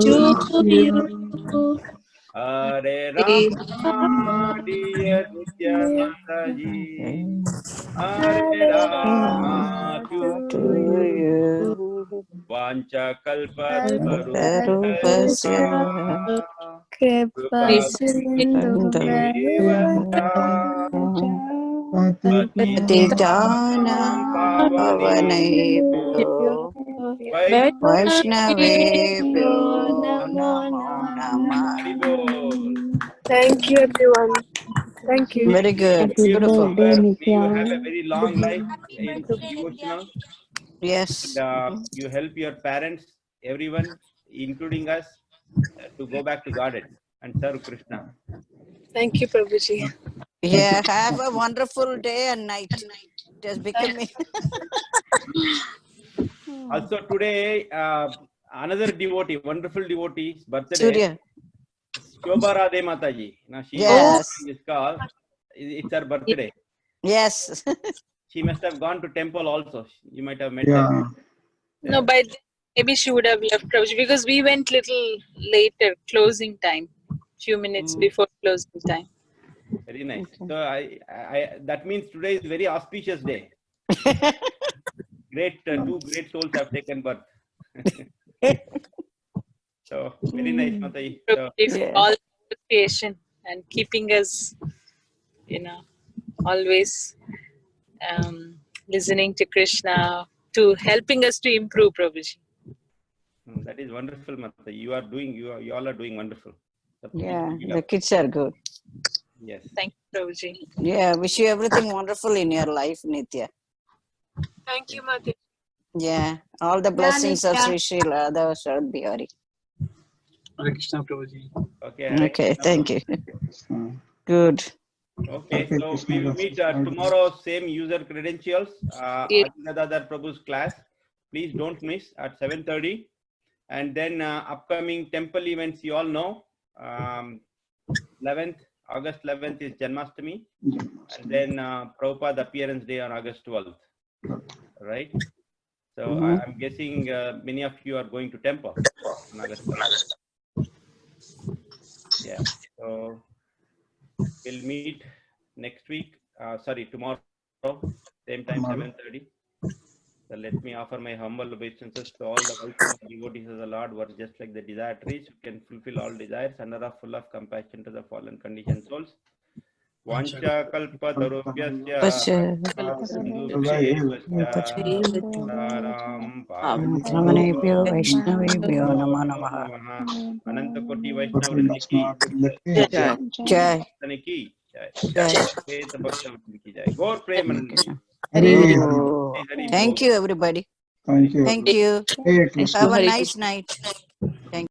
to you. Hare Rama, dear Nitya Mataji. Hare Rama to you. Vancha kalpa tarubhyasya kripa Patitana pavanebhyo Vaishnavebhyo namo namah. Thank you, everyone. Thank you. Very good. Beautiful. May you have a very long life in devotional. Yes. And, you help your parents, everyone, including us, to go back to garden and serve Krishna. Thank you, Prabhuji. Yeah, have a wonderful day and night. It has become Also today, another devotee, wonderful devotee's birthday. Surya. Shobha Radhe Mataji. Now she Yes. is called. It's her birthday. Yes. She must have gone to temple also. You might have met Yeah. her. No, by then, maybe she would have left Prabhuji because we went little later, closing time, few minutes before closing time. Very nice. So that means today is a very auspicious day. Great, two great souls have taken birth. So very nice, Mataji. So, Prabhuji for all the creation and keeping us, always listening to Krishna, to helping us to improve, Prabhuji. that is wonderful, Mataji. You all are doing wonderful. So Yeah, keep it the up. kids are good. Yes. Thank you, Prabhuji. Yeah, wish you everything wonderful in your life, Nitya. Thank you, Mataji. Yeah, all the blessings of Nitya. Sri Sri Radha Sharad Bihari. Hare Krishna, Prabhuji. Okay. Hare Okay, Krishna, thank you. Good. Okay, Hare so Krishna, we will that's meet right. tomorrow, same user credentials, Yeah. Aditya Prabhu's class. Please don't miss at 7:30. And then upcoming temple events, you all know. 11th, August 11th is Janmashtami. And then Prabhupada appearance day on August 12th. Right? So I'm guessing many of you are going to temple on August 12th. Yeah. So we'll meet next week. Tomorrow, same time, 7:30. So let me offer my humble obeisances to all the Vaishnava devotees of the Lord who are just like the desire trees who can fulfill all desires and are full of compassion to the fallen conditioned souls. Vancha kalpa tarubhyasya Vaishnavebhyo Vaishnavebhyo Namo Namaha. Ananta Koti Vaishnava ki Jai. ki jai. Jai. Shweta Bhakta ki jai. Gaur Premanandi. Oh, Hari thank Bol. you, everybody. Thank you. Thank you. Hare Krishna. Have a nice night.